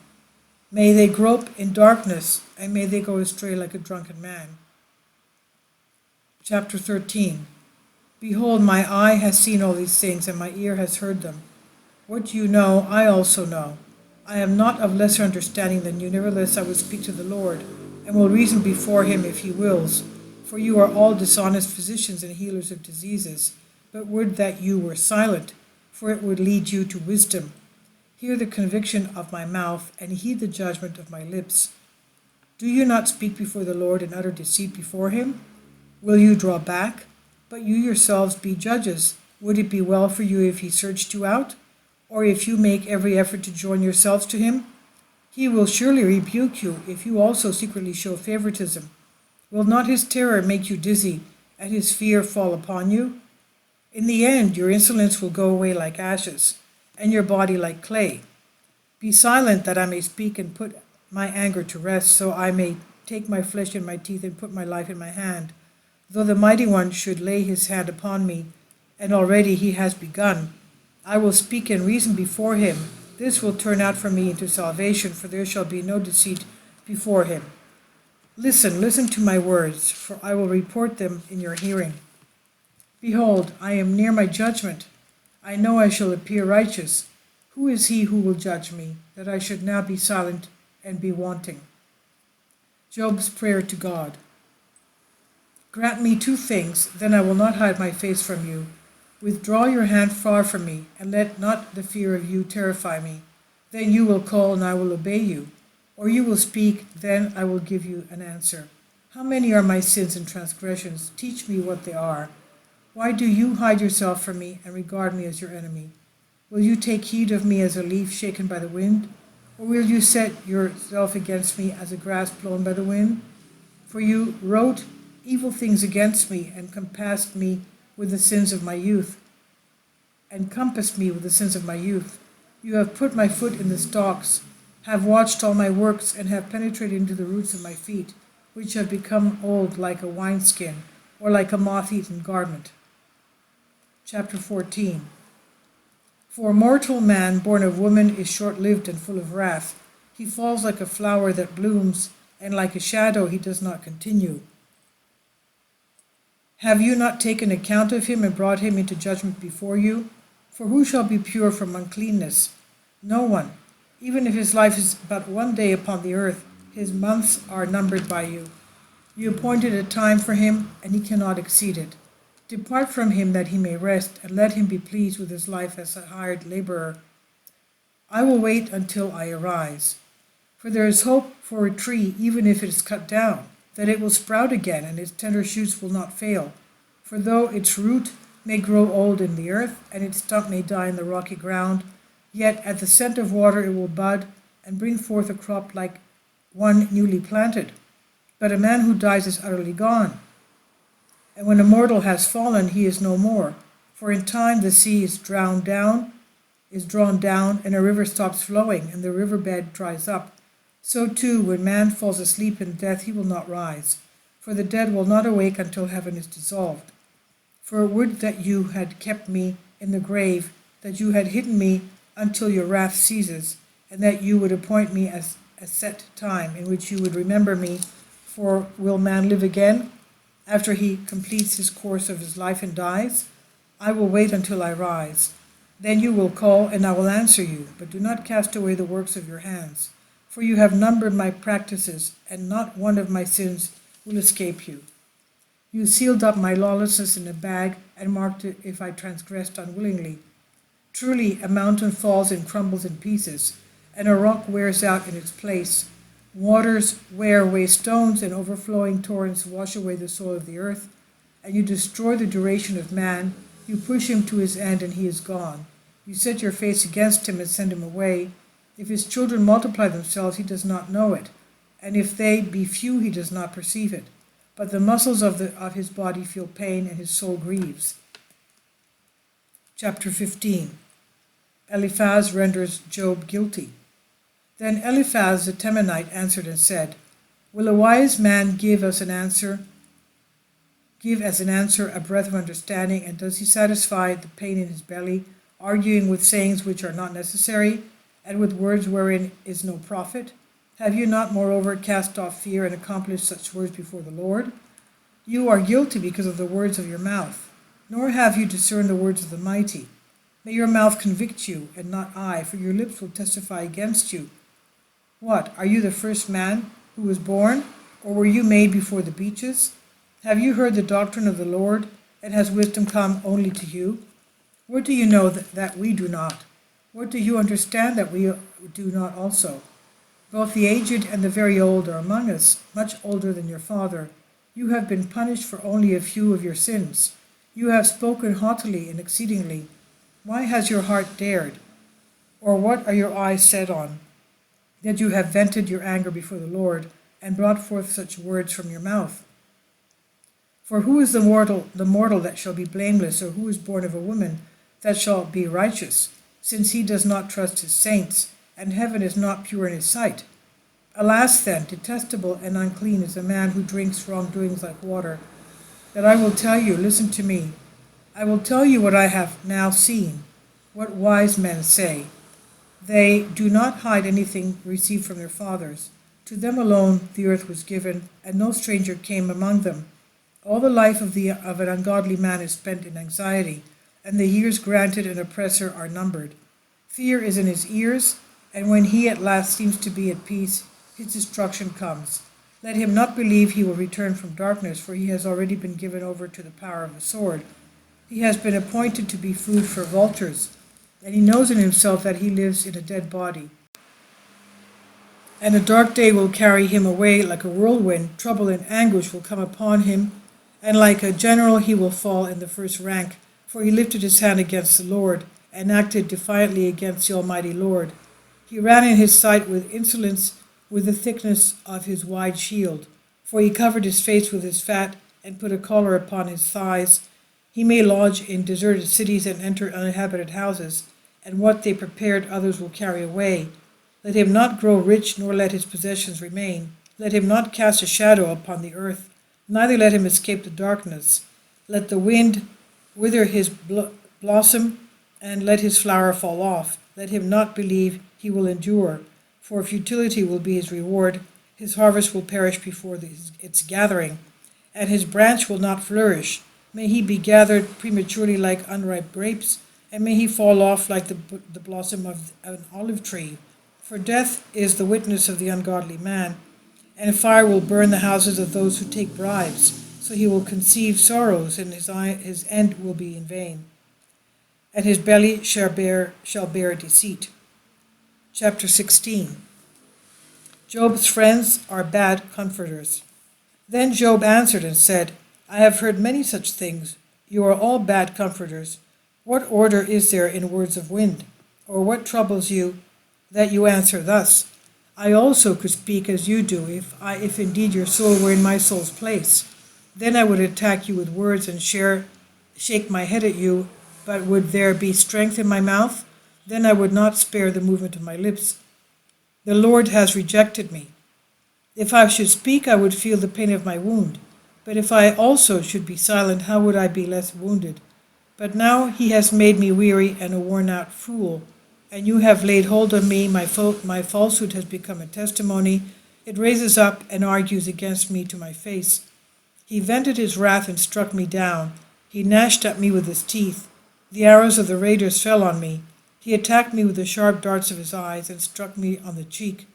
May they grope in darkness, and may they go astray like a drunken man. Chapter 13. Behold, my eye has seen all these things, and my ear has heard them. What you know, I also know. I am not of lesser understanding than you. Nevertheless, I will speak to the Lord, and will reason before him if he wills. For you are all dishonest physicians and healers of diseases. But would that you were silent, for it would lead you to wisdom. Hear the conviction of my mouth, and heed the judgment of my lips. Do you not speak before the Lord and utter deceit before him? Will you draw back? But you yourselves be judges. Would it be well for you if he searched you out? Or if you make every effort to join yourselves to him? He will surely rebuke you if you also secretly show favoritism. Will not his terror make you dizzy, and his fear fall upon you? In the end, your insolence will go away like ashes, and your body like clay. Be silent, that I may speak and put my anger to rest, so I may take my flesh in my teeth and put my life in my hand. Though the mighty one should lay his hand upon me, and already he has begun, I will speak and reason before him. This will turn out for me into salvation, for there shall be no deceit before him. Listen to my words, for I will report them in your hearing. Behold, I am near my judgment. I know I shall appear righteous. Who is he who will judge me, that I should now be silent and be wanting? Job's prayer to God. Grant me two things, then I will not hide my face from you. Withdraw your hand far from me, and let not the fear of you terrify me. Then you will call, and I will obey you. Or you will speak, then I will give you an answer. How many are my sins and transgressions? Teach me what they are. Why do you hide yourself from me and regard me as your enemy? Will you take heed of me as a leaf shaken by the wind? Or will you set yourself against me as a grass blown by the wind? For you wrote evil things against me and compassed me with the sins of my youth. You have put my foot in the stocks, have watched all my works, and have penetrated into the roots of my feet, which have become old like a wineskin, or like a moth-eaten garment. Chapter 14. For a mortal man born of woman is short-lived and full of wrath. He falls like a flower that blooms, and like a shadow he does not continue. Have you not taken account of him and brought him into judgment before you? For who shall be pure from uncleanness? No one. Even if his life is but 1 day upon the earth, his months are numbered by you. You appointed a time for him, and he cannot exceed it. Depart from him that he may rest, and let him be pleased with his life as a hired laborer. I will wait until I arise. For there is hope for a tree, even if it is cut down, that it will sprout again, and its tender shoots will not fail. For though its root may grow old in the earth, and its stump may die in the rocky ground, yet at the scent of water it will bud, and bring forth a crop like one newly planted. But a man who dies is utterly gone. And when a mortal has fallen, he is no more. For in time the sea is drawn down, and a river stops flowing, and the riverbed dries up. So too, when man falls asleep in death, he will not rise. For the dead will not awake until heaven is dissolved. For would that you had kept me in the grave, that you had hidden me until your wrath ceases, and that you would appoint me as a set time in which you would remember me. For will man live again after he completes his course of his life and dies? I will wait until I rise. Then you will call, and I will answer you, but do not cast away the works of your hands. For you have numbered my practices, and not one of my sins will escape you. You sealed up my lawlessness in a bag, and marked it if I transgressed unwillingly. Truly, a mountain falls and crumbles in pieces, and a rock wears out in its place. Waters wear away stones, and overflowing torrents wash away the soil of the earth. And you destroy the duration of man. You push him to his end, and he is gone. You set your face against him and send him away. If his children multiply themselves, he does not know it, and if they be few, he does not perceive it. But the muscles of his body feel pain, and his soul grieves. Chapter 15. Eliphaz renders Job guilty. Then Eliphaz the Temanite answered and said, Will a wise man give as an answer a breath of understanding, and does he satisfy the pain in his belly, arguing with sayings which are not necessary, and with words wherein is no profit? Have you not moreover cast off fear and accomplished such words before the Lord? You are guilty because of the words of your mouth, nor have you discerned the words of the mighty. May your mouth convict you, and not I, for your lips will testify against you. What, are you the first man who was born, or were you made before the beaches? Have you heard the doctrine of the Lord, and has wisdom come only to you? What do you know that we do not? What do you understand that we do not also? Both the aged and the very old are among us, much older than your father. You have been punished for only a few of your sins. You have spoken haughtily and exceedingly. Why has your heart dared? Or what are your eyes set on, that you have vented your anger before the Lord, and brought forth such words from your mouth? For who is the mortal that shall be blameless, or who is born of a woman that shall be righteous, since he does not trust his saints, and heaven is not pure in his sight? Alas then, detestable and unclean is a man who drinks wrongdoings like water. That I will tell you, listen to me. I will tell you what I have now seen, what wise men say. They do not hide anything received from their fathers. To them alone the earth was given, and no stranger came among them. All the life of an ungodly man is spent in anxiety, and the years granted an oppressor are numbered. Fear is in his ears, and when he at last seems to be at peace, his destruction comes. Let him not believe he will return from darkness, for he has already been given over to the power of the sword. He has been appointed to be food for vultures, and he knows in himself that he lives in a dead body. And a dark day will carry him away like a whirlwind. Trouble and anguish will come upon him, and like a general he will fall in the first rank, for he lifted his hand against the Lord, and acted defiantly against the Almighty Lord. He ran in his sight with insolence, with the thickness of his wide shield, for he covered his face with his fat, and put a collar upon his thighs. He may lodge in deserted cities and enter uninhabited houses, and what they prepared others will carry away. Let him not grow rich, nor let his possessions remain. Let him not cast a shadow upon the earth, neither let him escape the darkness. Let the wind wither his blossom, and let his flower fall off. Let him not believe he will endure, for futility will be his reward. His harvest will perish before its gathering, and his branch will not flourish. May he be gathered prematurely like unripe grapes, and may he fall off like the blossom of an olive tree. For death is the witness of the ungodly man, and fire will burn the houses of those who take bribes. So he will conceive sorrows, and his end will be in vain, and his belly shall bear deceit. Chapter 16. Job's friends are bad comforters. Then Job answered and said, I have heard many such things. You are all bad comforters. What order is there in words of wind? Or what troubles you that you answer thus? I also could speak as you do, if indeed your soul were in my soul's place. Then I would attack you with words and shake my head at you, but would there be strength in my mouth? Then I would not spare the movement of my lips. The Lord has rejected me. If I should speak, I would feel the pain of my wound. But if I also should be silent, how would I be less wounded? But now he has made me weary and a worn-out fool. And you have laid hold of me. My falsehood has become a testimony. It raises up and argues against me to my face. He vented his wrath and struck me down. He gnashed at me with his teeth. The arrows of the raiders fell on me. He attacked me with the sharp darts of his eyes and struck me on the cheek.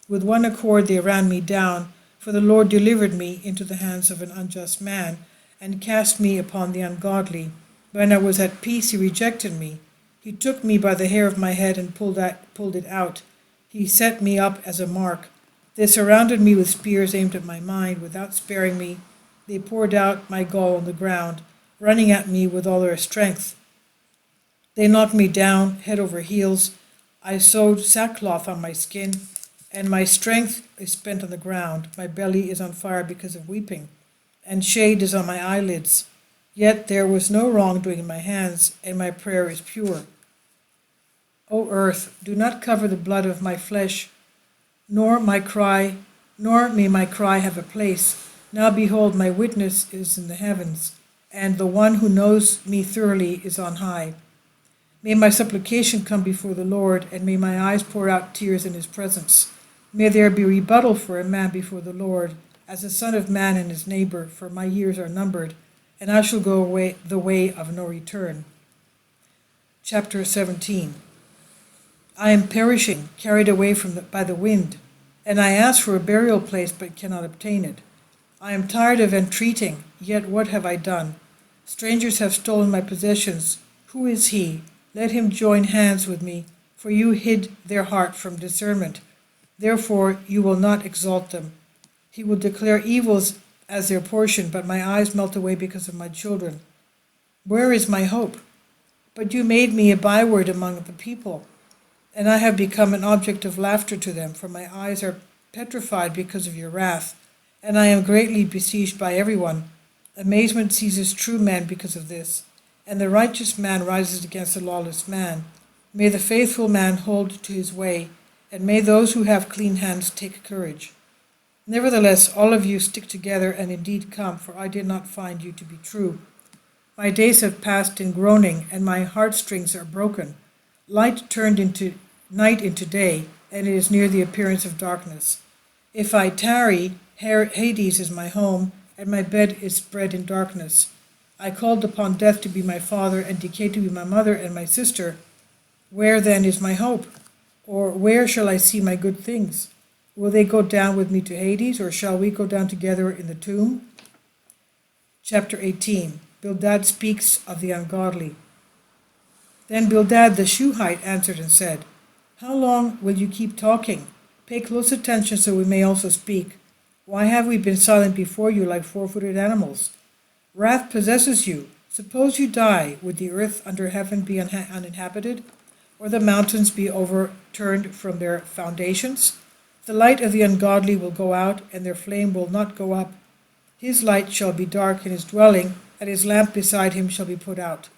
With one accord they ran me down, for the Lord delivered me into the hands of an unjust man, and cast me upon the ungodly. When I was at peace he rejected me. He took me by the hair of my head and pulled it out. He set me up as a mark. They surrounded me with spears aimed at my mind without sparing me. They poured out my gall on the ground, running at me with all their strength. They knocked me down, head over heels. I sewed sackcloth on my skin, and my strength is spent on the ground. My belly is on fire because of weeping, and shade is on my eyelids. Yet there was no wrongdoing in my hands, and my prayer is pure. O earth, do not cover the blood of my flesh, nor may my cry have a place. Now behold, my witness is in the heavens, and the one who knows me thoroughly is on high. May my supplication come before the Lord, and may my eyes pour out tears in his presence. May there be rebuttal for a man before the Lord, as the son of man and his neighbor, for my years are numbered, and I shall go away the way of no return. Chapter 17. I am perishing, carried away by the wind, and I ask for a burial place but cannot obtain it. I am tired of entreating, yet what have I done? Strangers have stolen my possessions. Who is he? Let him join hands with me, for you hid their heart from discernment. Therefore you will not exalt them. He will declare evils as their portion, but my eyes melt away because of my children. Where is my hope? But you made me a byword among the people, and I have become an object of laughter to them, for my eyes are petrified because of your wrath, and I am greatly besieged by everyone. Amazement seizes true men because of this, and the righteous man rises against the lawless man. May the faithful man hold to his way, and may those who have clean hands take courage. Nevertheless, all of you stick together and indeed come, for I did not find you to be true. My days have passed in groaning, and my heartstrings are broken. Light turned into night into day, and it is near the appearance of darkness. If I tarry, Hades is my home, and my bed is spread in darkness. I called upon death to be my father, and decay to be my mother and my sister. Where then is my hope? Or where shall I see my good things? Will they go down with me to Hades, or shall we go down together in the tomb? Chapter 18. Bildad speaks of the ungodly. Then Bildad the Shuhite answered and said, How long will you keep talking? Pay close attention so we may also speak. Why have we been silent before you like four-footed animals? Wrath possesses you. Suppose you die, would the earth under heaven be uninhabited, or the mountains be overturned from their foundations? The light of the ungodly will go out, and their flame will not go up. His light shall be dark in his dwelling, and his lamp beside him shall be put out.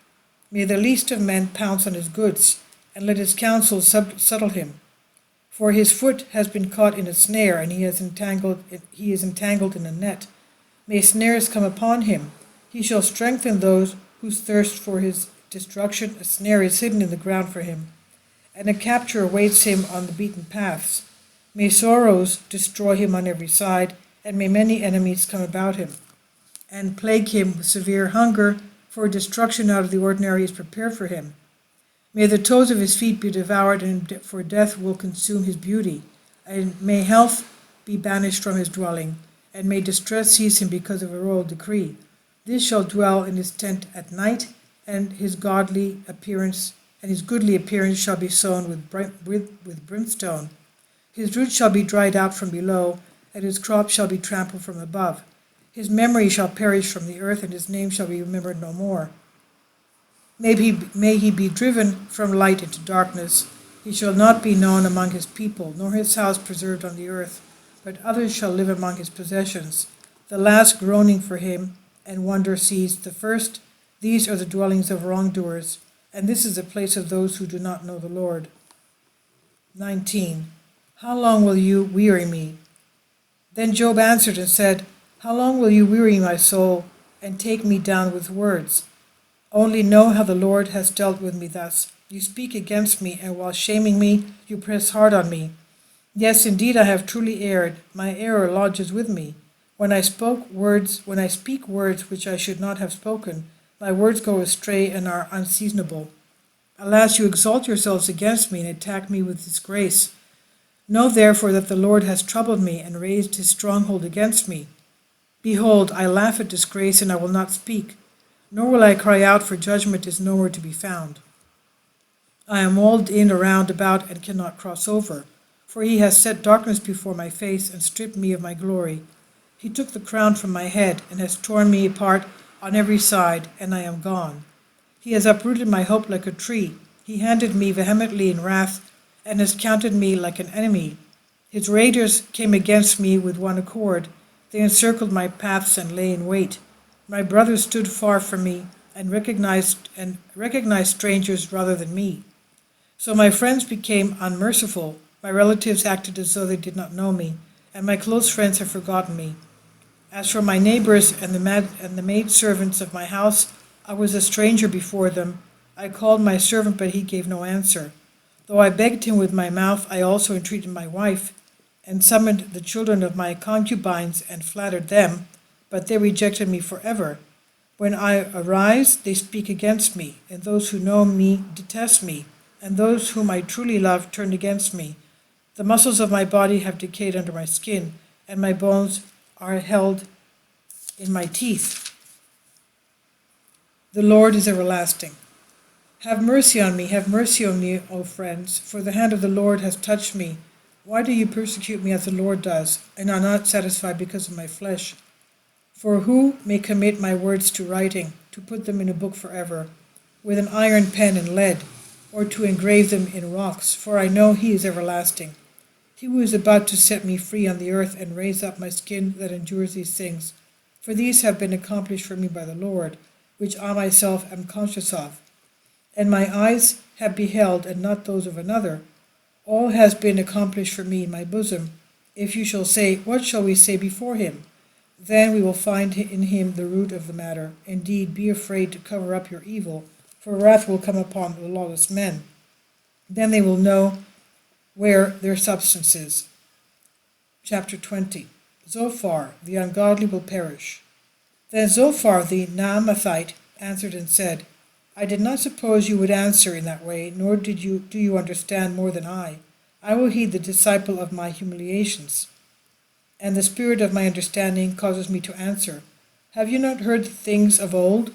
May the least of men pounce on his goods, and let his counsel settle him. For his foot has been caught in a snare, and he is entangled in a net. May snares come upon him. He shall strengthen those whose thirst for his destruction. A snare is hidden in the ground for him, and a capture awaits him on the beaten paths. May sorrows destroy him on every side, and may many enemies come about him, and plague him with severe hunger, for destruction out of the ordinary is prepared for him. May the toes of his feet be devoured, and for death will consume his beauty. And may health be banished from his dwelling, and may distress seize him because of a royal decree. This shall dwell in his tent at night, and his goodly appearance shall be sown with brimstone. His roots shall be dried out from below, and his crop shall be trampled from above. His memory shall perish from the earth, and his name shall be remembered no more. May he be driven from light into darkness. He shall not be known among his people, nor his house preserved on the earth, but others shall live among his possessions. The last groaning for him, and wonder seized the first. These are the dwellings of wrongdoers, and this is the place of those who do not know the Lord. 19. How long will you weary me? Then Job answered and said, How long will you weary my soul, and take me down with words? Only know how the Lord has dealt with me thus. You speak against me, and while shaming me, you press hard on me. Yes, indeed, I have truly erred. My error lodges with me. When I speak words which I should not have spoken, my words go astray and are unseasonable. Alas, you exalt yourselves against me and attack me with disgrace. Know therefore that the Lord has troubled me and raised his stronghold against me. Behold, I laugh at disgrace, and I will not speak, nor will I cry out, for judgment is nowhere to be found. I am walled in around about and cannot cross over, for he has set darkness before my face and stripped me of my glory. He took the crown from my head and has torn me apart on every side, and I am gone. He has uprooted my hope like a tree. He handed me vehemently in wrath and has counted me like an enemy. His raiders came against me with one accord. They encircled my paths and lay in wait. My brothers stood far from me and recognized strangers rather than me. So my friends became unmerciful. My relatives acted as though they did not know me, and my close friends have forgotten me. As for my neighbors and the maidservants of my house, I was a stranger before them. I called my servant, but he gave no answer. Though I begged him with my mouth, I also entreated my wife, and summoned the children of my concubines and flattered them, but they rejected me forever. When I arise, they speak against me, and those who know me detest me, and those whom I truly love turn against me. The muscles of my body have decayed under my skin, and my bones are held in my teeth. The Lord is everlasting. Have mercy on me, O friends, for the hand of the Lord has touched me. Why do you persecute me as the Lord does, and are not satisfied because of my flesh? For who may commit my words to writing, to put them in a book forever, with an iron pen and lead, or to engrave them in rocks? For I know he is everlasting. He who is about to set me free on the earth and raise up my skin that endures these things. For these have been accomplished for me by the Lord, which I myself am conscious of. And my eyes have beheld, and not those of another. All has been accomplished for me in my bosom. If you shall say, what shall we say before him? Then we will find in him the root of the matter. Indeed, be afraid to cover up your evil, for wrath will come upon the lawless men. Then they will know where their substance is. Chapter 20. Zophar, the ungodly, will perish. Then Zophar the Naamathite answered and said, I did not suppose you would answer in that way, nor do you understand more than I. I will heed the disciple of my humiliations, and the spirit of my understanding causes me to answer. Have you not heard things of old,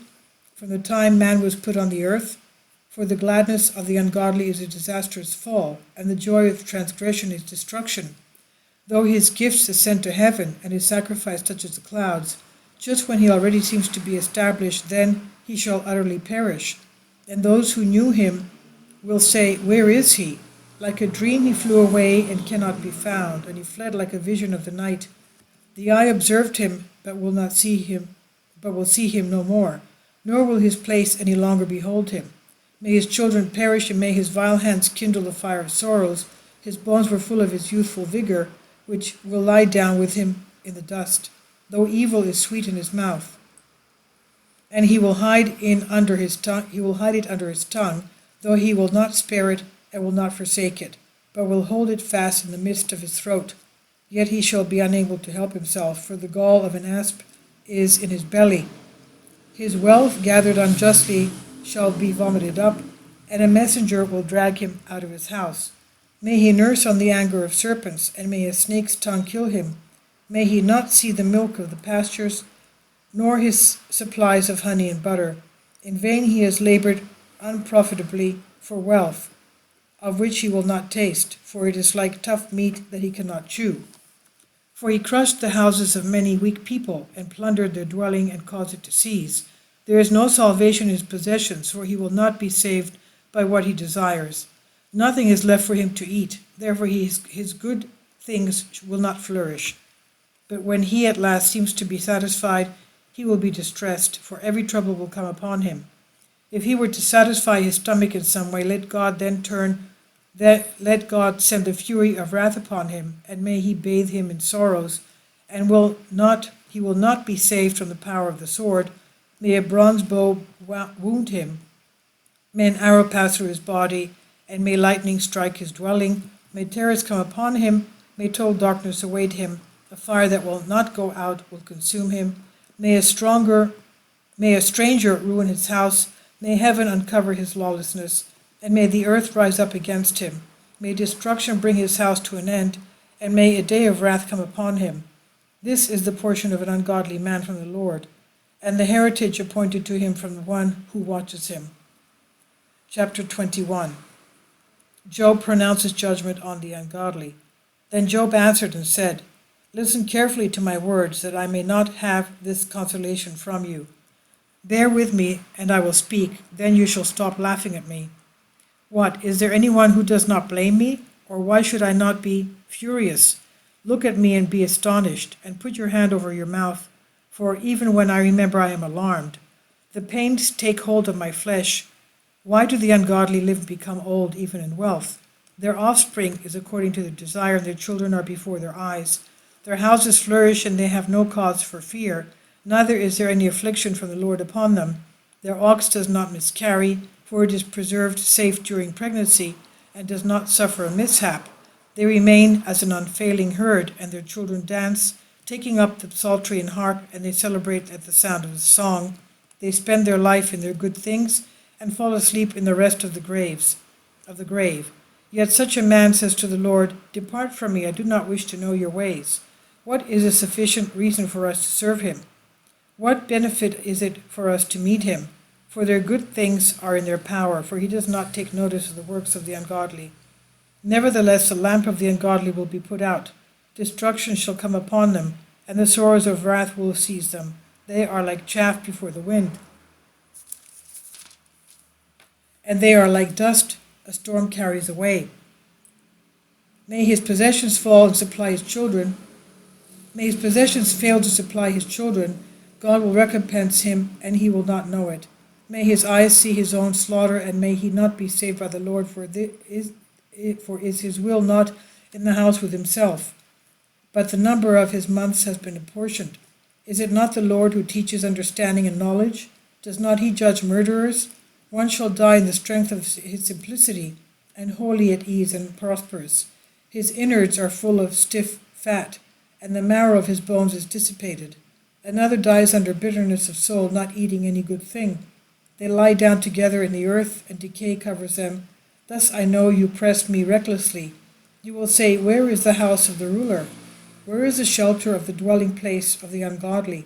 from the time man was put on the earth? For the gladness of the ungodly is a disastrous fall, and the joy of transgression is destruction. Though his gifts ascend to heaven, and his sacrifice touches the clouds, just when he already seems to be established, then he shall utterly perish. And those who knew him will say, where is he? Like a dream he flew away and cannot be found, and he fled like a vision of the night. The eye observed him, but will see him no more, nor will his place any longer behold him. May his children perish, and may his vile hands kindle the fire of sorrows. His bones were full of his youthful vigor, which will lie down with him in the dust, though evil is sweet in his mouth. And he will hide it under his tongue, though he will not spare it and will not forsake it, but will hold it fast in the midst of his throat. Yet he shall be unable to help himself, for the gall of an asp is in his belly. His wealth gathered unjustly shall be vomited up, and a messenger will drag him out of his house. May he nurse on the anger of serpents, and may a snake's tongue kill him. May he not see the milk of the pastures, nor his supplies of honey and butter. In vain he has labored unprofitably for wealth, of which he will not taste, for it is like tough meat that he cannot chew. For he crushed the houses of many weak people, and plundered their dwelling, and caused it to cease. There is no salvation in his possessions, for he will not be saved by what he desires. Nothing is left for him to eat, therefore his good things will not flourish. But when he at last seems to be satisfied, he will be distressed, for every trouble will come upon him. If he were to satisfy his stomach in some way, let God send the fury of wrath upon him, and may he bathe him in sorrows, and he will not be saved from the power of the sword. May a bronze bow wound him, may an arrow pass through his body, and may lightning strike his dwelling. May terrors come upon him, may total darkness await him. A fire that will not go out will consume him. May a stranger ruin his house. May heaven uncover his lawlessness, and may the earth rise up against him. May destruction bring his house to an end, and may a day of wrath come upon him. This is the portion of an ungodly man from the Lord, and the heritage appointed to him from the one who watches him. Chapter 21. Job pronounces judgment on the ungodly. Then Job answered and said, "Listen carefully to my words, that I may not have this consolation from you. Bear with me, and I will speak, then you shall stop laughing at me. What, is there anyone who does not blame me? Or why should I not be furious? Look at me and be astonished, and put your hand over your mouth, for even when I remember I am alarmed. The pains take hold of my flesh. Why do the ungodly live and become old, even in wealth? Their offspring is according to their desire, and their children are before their eyes. Their houses flourish, and they have no cause for fear. Neither is there any affliction from the Lord upon them. Their ox does not miscarry, for it is preserved safe during pregnancy, and does not suffer a mishap. They remain as an unfailing herd, and their children dance, taking up the psaltery and harp, and they celebrate at the sound of the song. They spend their life in their good things, and fall asleep in the rest of the grave. Yet such a man says to the Lord, "Depart from me, I do not wish to know your ways." What is a sufficient reason for us to serve him? What benefit is it for us to meet him? For their good things are in their power, for he does not take notice of the works of the ungodly. Nevertheless, the lamp of the ungodly will be put out. Destruction shall come upon them, and the sorrows of wrath will seize them. They are like chaff before the wind, and they are like dust a storm carries away. May his possessions fall and supply his children. May his possessions fail to supply his children. God will recompense him, and he will not know it. May his eyes see his own slaughter, and may he not be saved by the Lord, for is his will not in the house with himself. But the number of his months has been apportioned. Is it not the Lord who teaches understanding and knowledge? Does not he judge murderers? One shall die in the strength of his simplicity, and wholly at ease and prosperous. His innards are full of stiff fat, and the marrow of his bones is dissipated. Another dies under bitterness of soul, not eating any good thing. They lie down together in the earth, and decay covers them. Thus I know you pressed me recklessly. You will say, "Where is the house of the ruler? Where is the shelter of the dwelling place of the ungodly?"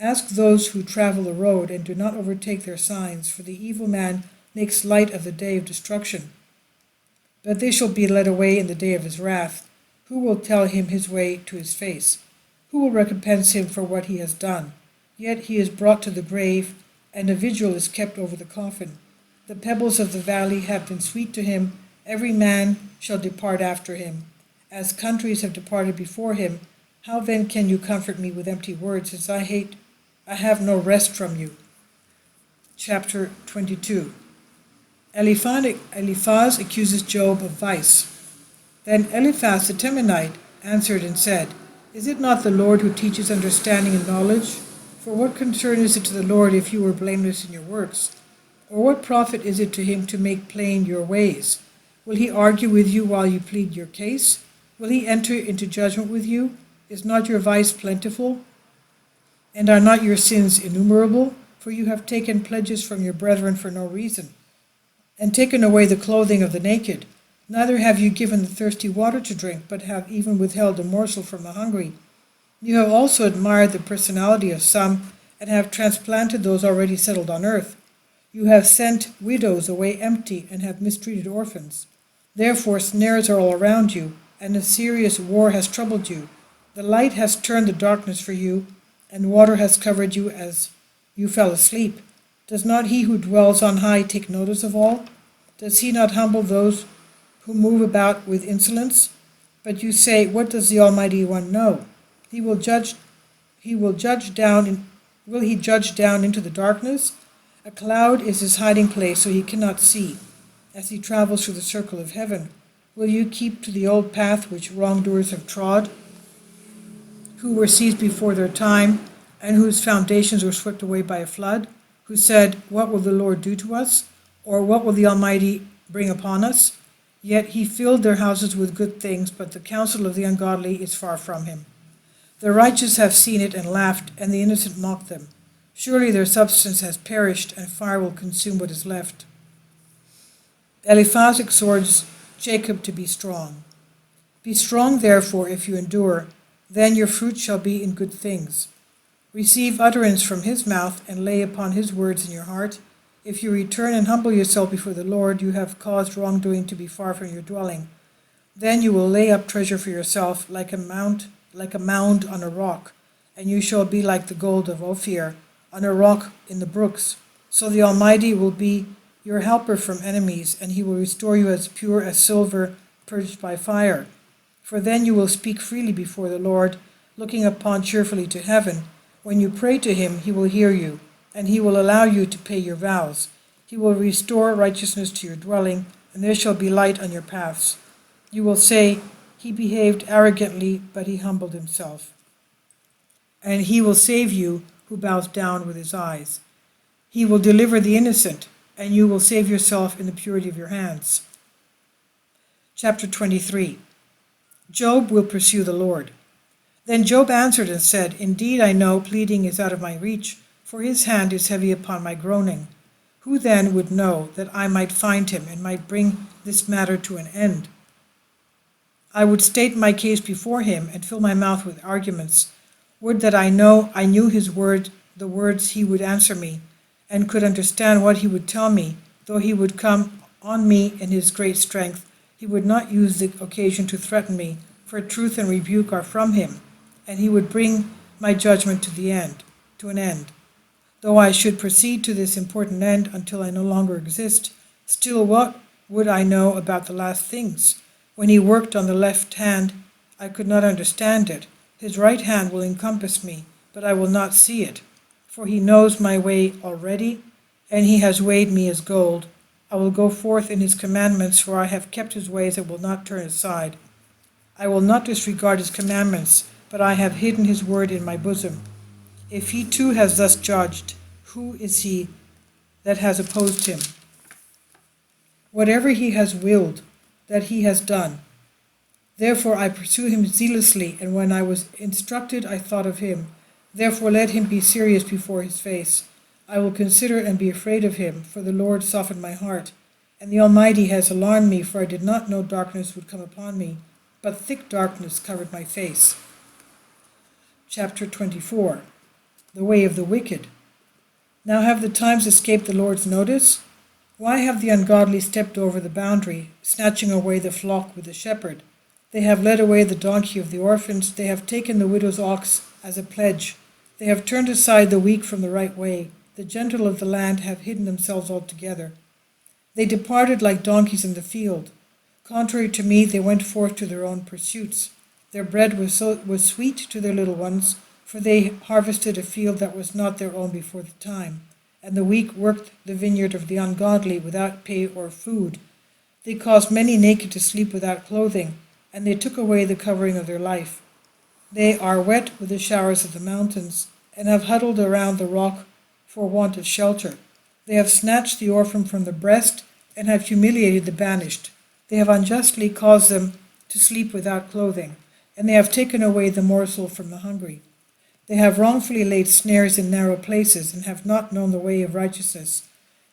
Ask those who travel the road, and do not overtake their signs, for the evil man makes light of the day of destruction. But they shall be led away in the day of his wrath. Who will tell him his way to his face? Who will recompense him for what he has done? Yet he is brought to the grave, and a vigil is kept over the coffin. The pebbles of the valley have been sweet to him. Every man shall depart after him. As countries have departed before him, how then can you comfort me with empty words, since I have no rest from you? Chapter 22. Eliphaz accuses Job of vice. Then Eliphaz the Temanite answered and said, "Is it not the Lord who teaches understanding and knowledge? For what concern is it to the Lord if you were blameless in your works? Or what profit is it to him to make plain your ways? Will he argue with you while you plead your case? Will he enter into judgment with you? Is not your vice plentiful? And are not your sins innumerable? For you have taken pledges from your brethren for no reason, and taken away the clothing of the naked. Neither have you given the thirsty water to drink, but have even withheld a morsel from the hungry. You have also admired the personality of some, and have transplanted those already settled on earth. You have sent widows away empty, and have mistreated orphans. Therefore snares are all around you, and a serious war has troubled you. The light has turned the darkness for you, and water has covered you as you fell asleep. Does not he who dwells on high take notice of all? Does he not humble those who move about with insolence? But you say, what does the Almighty One know? Will he judge down into the darkness? A cloud is his hiding place, so he cannot see, as he travels through the circle of heaven. Will you keep to the old path which wrongdoers have trod, who were seized before their time, and whose foundations were swept away by a flood, who said, what will the Lord do to us? Or what will the Almighty bring upon us? Yet he filled their houses with good things, but the counsel of the ungodly is far from him. The righteous have seen it and laughed, and the innocent mocked them. Surely their substance has perished, and fire will consume what is left. Eliphaz exhorts Jacob to be strong. Be strong, therefore, if you endure, then your fruit shall be in good things. Receive utterance from his mouth, and lay upon his words in your heart. If you return and humble yourself before the Lord, you have caused wrongdoing to be far from your dwelling. Then you will lay up treasure for yourself like a mound on a rock, and you shall be like the gold of Ophir on a rock in the brooks. So the Almighty will be your helper from enemies, and he will restore you as pure as silver purged by fire. For then you will speak freely before the Lord, looking upon cheerfully to heaven. When you pray to him, he will hear you, and he will allow you to pay your vows. He will restore righteousness to your dwelling, and there shall be light on your paths. You will say, he behaved arrogantly, but he humbled himself. And he will save you who bows down with his eyes. He will deliver the innocent, and you will save yourself in the purity of your hands. Chapter 23. Job will pursue the Lord. Then Job answered and said, Indeed I know pleading is out of my reach, for his hand is heavy upon my groaning. Who then would know that I might find him and might bring this matter to an end? I would state my case before him and fill my mouth with arguments. Would that I knew his word, the words he would answer me, and could understand what he would tell me. Though he would come on me in his great strength, he would not use the occasion to threaten me, for truth and rebuke are from him, and he would bring my judgment to an end. Though I should proceed to this important end until I no longer exist, still what would I know about the last things? When he worked on the left hand, I could not understand it. His right hand will encompass me, but I will not see it. For he knows my way already, and he has weighed me as gold. I will go forth in his commandments, for I have kept his ways and will not turn aside. I will not disregard his commandments, but I have hidden his word in my bosom. If he too has thus judged, who is he that has opposed him? Whatever he has willed, that he has done. Therefore I pursue him zealously, and when I was instructed I thought of him. Therefore let him be serious before his face. I will consider and be afraid of him, for the Lord softened my heart. And the Almighty has alarmed me, for I did not know darkness would come upon me, but thick darkness covered my face. Chapter 24. The way of the wicked. Now have the times escaped the Lord's notice? Why have the ungodly stepped over the boundary, snatching away the flock with the shepherd? They have led away the donkey of the orphans. They have taken the widow's ox as a pledge. They have turned aside the weak from the right way. The gentle of the land have hidden themselves altogether. They departed like donkeys in the field. Contrary to me, they went forth to their own pursuits. Their bread was sweet to their little ones, for they harvested a field that was not their own before the time. And the weak worked the vineyard of the ungodly without pay or food. They caused many naked to sleep without clothing, and they took away the covering of their life. They are wet with the showers of the mountains, and have huddled around the rock for want of shelter. They have snatched the orphan from the breast, and have humiliated the banished. They have unjustly caused them to sleep without clothing, and they have taken away the morsel from the hungry. They have wrongfully laid snares in narrow places, and have not known the way of righteousness.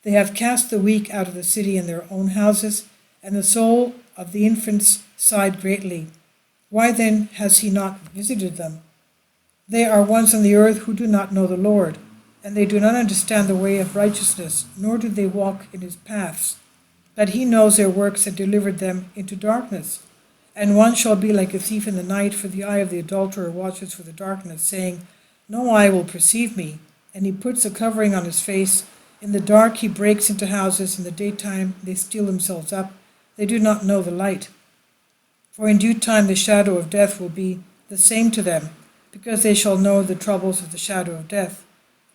They have cast the weak out of the city in their own houses, and the soul of the infants sighed greatly. Why then has he not visited them? They are ones on the earth who do not know the Lord, and they do not understand the way of righteousness, nor do they walk in his paths. But he knows their works and delivered them into darkness. And one shall be like a thief in the night, for the eye of the adulterer watches for the darkness, saying, No eye will perceive me. And he puts a covering on his face. In the dark he breaks into houses, in the daytime they steal themselves up. They do not know the light. For in due time the shadow of death will be the same to them, because they shall know the troubles of the shadow of death.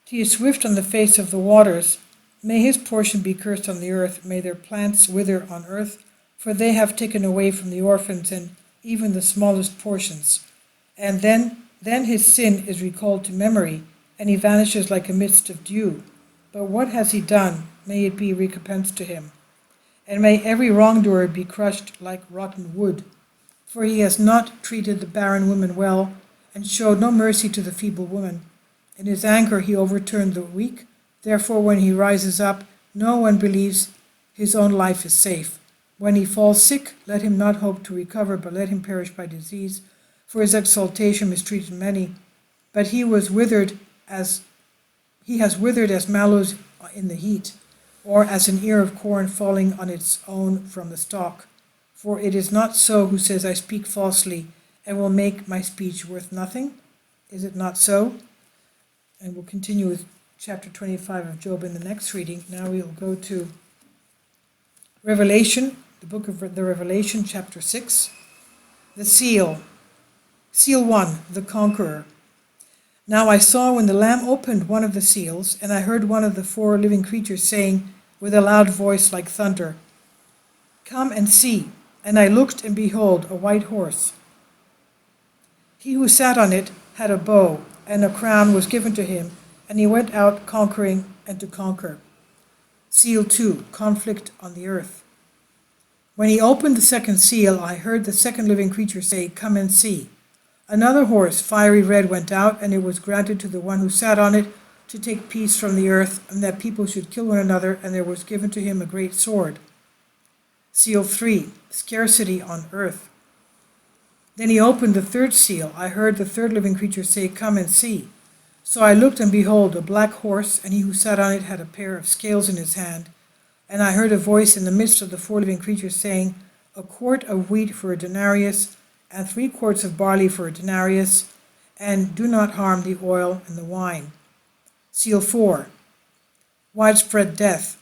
He is swift on the face of the waters. May his portion be cursed on the earth. May their plants wither on earth, for they have taken away from the orphans and even the smallest portions. And then his sin is recalled to memory, and he vanishes like a mist of dew. But what has he done? May it be recompensed to him. And may every wrongdoer be crushed like rotten wood. For he has not treated the barren woman well, and showed no mercy to the feeble woman. In his anger he overturned the weak. Therefore when he rises up, no one believes his own life is safe. When he falls sick, let him not hope to recover, but let him perish by disease. For his exaltation mistreated many. But he has withered as mallows in the heat. or as an ear of corn falling on its own from the stalk. For it is not so who says, I speak falsely, and will make my speech worth nothing. Is it not so? And we'll continue with chapter 25 of Job in the next reading. Now we'll go to Revelation, the book of the Revelation, chapter 6. The seal. Seal 1, the conqueror. Now I saw when the Lamb opened one of the seals, and I heard one of the 4 living creatures saying with a loud voice like thunder, Come and see. And I looked, and behold, a white horse. He who sat on it had a bow, and a crown was given to him, and he went out conquering and to conquer. Seal 2, conflict on the earth. When he opened the second seal, I heard the second living creature say, Come and see. Another horse, fiery red, went out, and it was granted to the one who sat on it to take peace from the earth, and that people should kill one another, and there was given to him a great sword. Seal 3, scarcity on earth. Then he opened the third seal. I heard the third living creature say, Come and see. So I looked, and behold, a black horse, and he who sat on it had a pair of scales in his hand. And I heard a voice in the midst of the 4 living creatures saying, A quart of wheat for a denarius, and 3 quarts of barley for a denarius, and do not harm the oil and the wine. Seal 4, widespread death.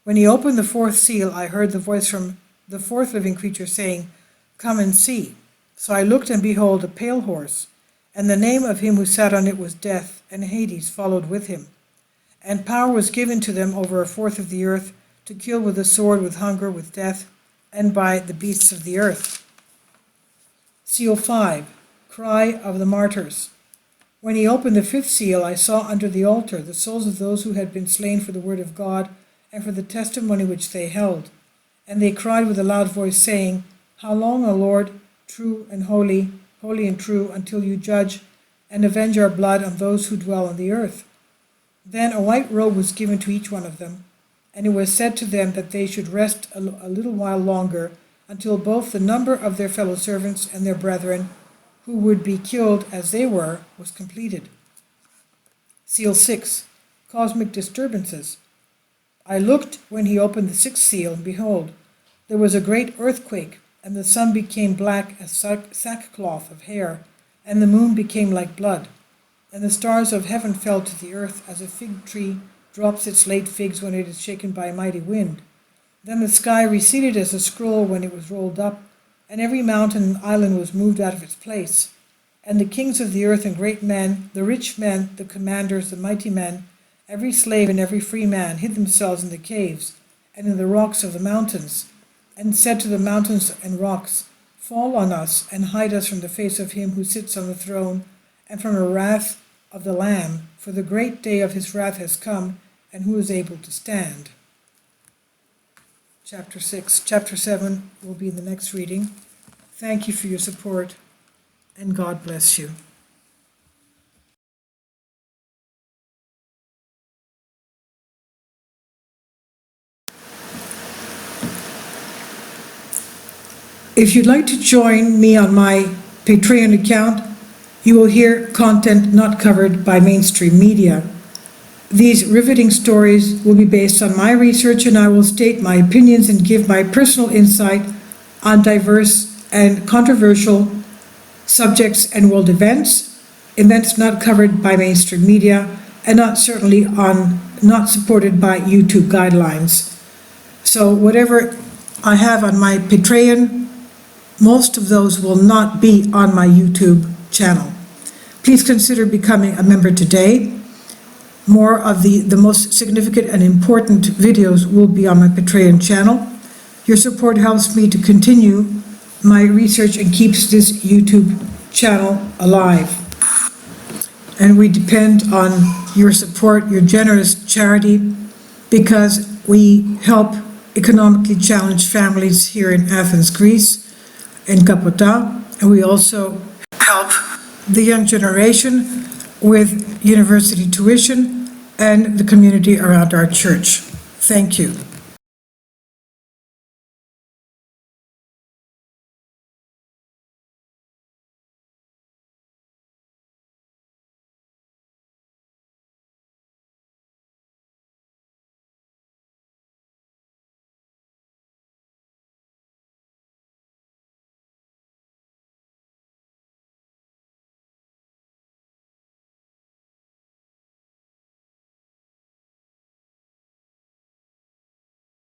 When he opened the 4th seal, I heard the voice from the 4th living creature saying, Come and see. So I looked, and behold, a pale horse, and the name of him who sat on it was Death, and Hades followed with him. And power was given to them over a fourth of the earth, to kill with the sword, with hunger, with death, and by the beasts of the earth. Seal 5, cry of the martyrs. When he opened the 5th seal, I saw under the altar the souls of those who had been slain for the word of God, and for the testimony which they held. And they cried with a loud voice, saying, How long, O Lord, true and holy, holy and true, until you judge and avenge our blood on those who dwell on the earth? Then a white robe was given to each one of them, and it was said to them that they should rest a little while longer, until both the number of their fellow servants and their brethren, who would be killed as they were, was completed. Seal 6, cosmic disturbances. I looked when he opened the 6th seal, and behold, there was a great earthquake, and the sun became black as sackcloth of hair, and the moon became like blood, and the stars of heaven fell to the earth, as a fig tree drops its late figs when it is shaken by a mighty wind. Then the sky receded as a scroll when it was rolled up, and every mountain and island was moved out of its place. And the kings of the earth and great men, the rich men, the commanders, the mighty men, every slave and every free man hid themselves in the caves and in the rocks of the mountains, and said to the mountains and rocks, Fall on us, and hide us from the face of him who sits on the throne, and from the wrath of the Lamb, for the great day of his wrath has come, and who is able to stand? Chapter 6. Chapter 7 will be in the next reading. Thank you for your support, and God bless you. If you'd like to join me on my Patreon account, you will hear content not covered by mainstream media. These riveting stories will be based on my research, and I will state my opinions and give my personal insight on diverse and controversial subjects and world events not covered by mainstream media, and not supported by YouTube guidelines. So whatever I have on my Patreon, most of those will not be on my YouTube channel. Please consider becoming a member today. More of the most significant and important videos will be on my Patreon channel. Your support helps me to continue my research and keeps this YouTube channel alive. And we depend on your support, your generous charity, because we help economically challenged families here in Athens, Greece, in Kapota, and we also help the young generation with university tuition and the community around our church. Thank you.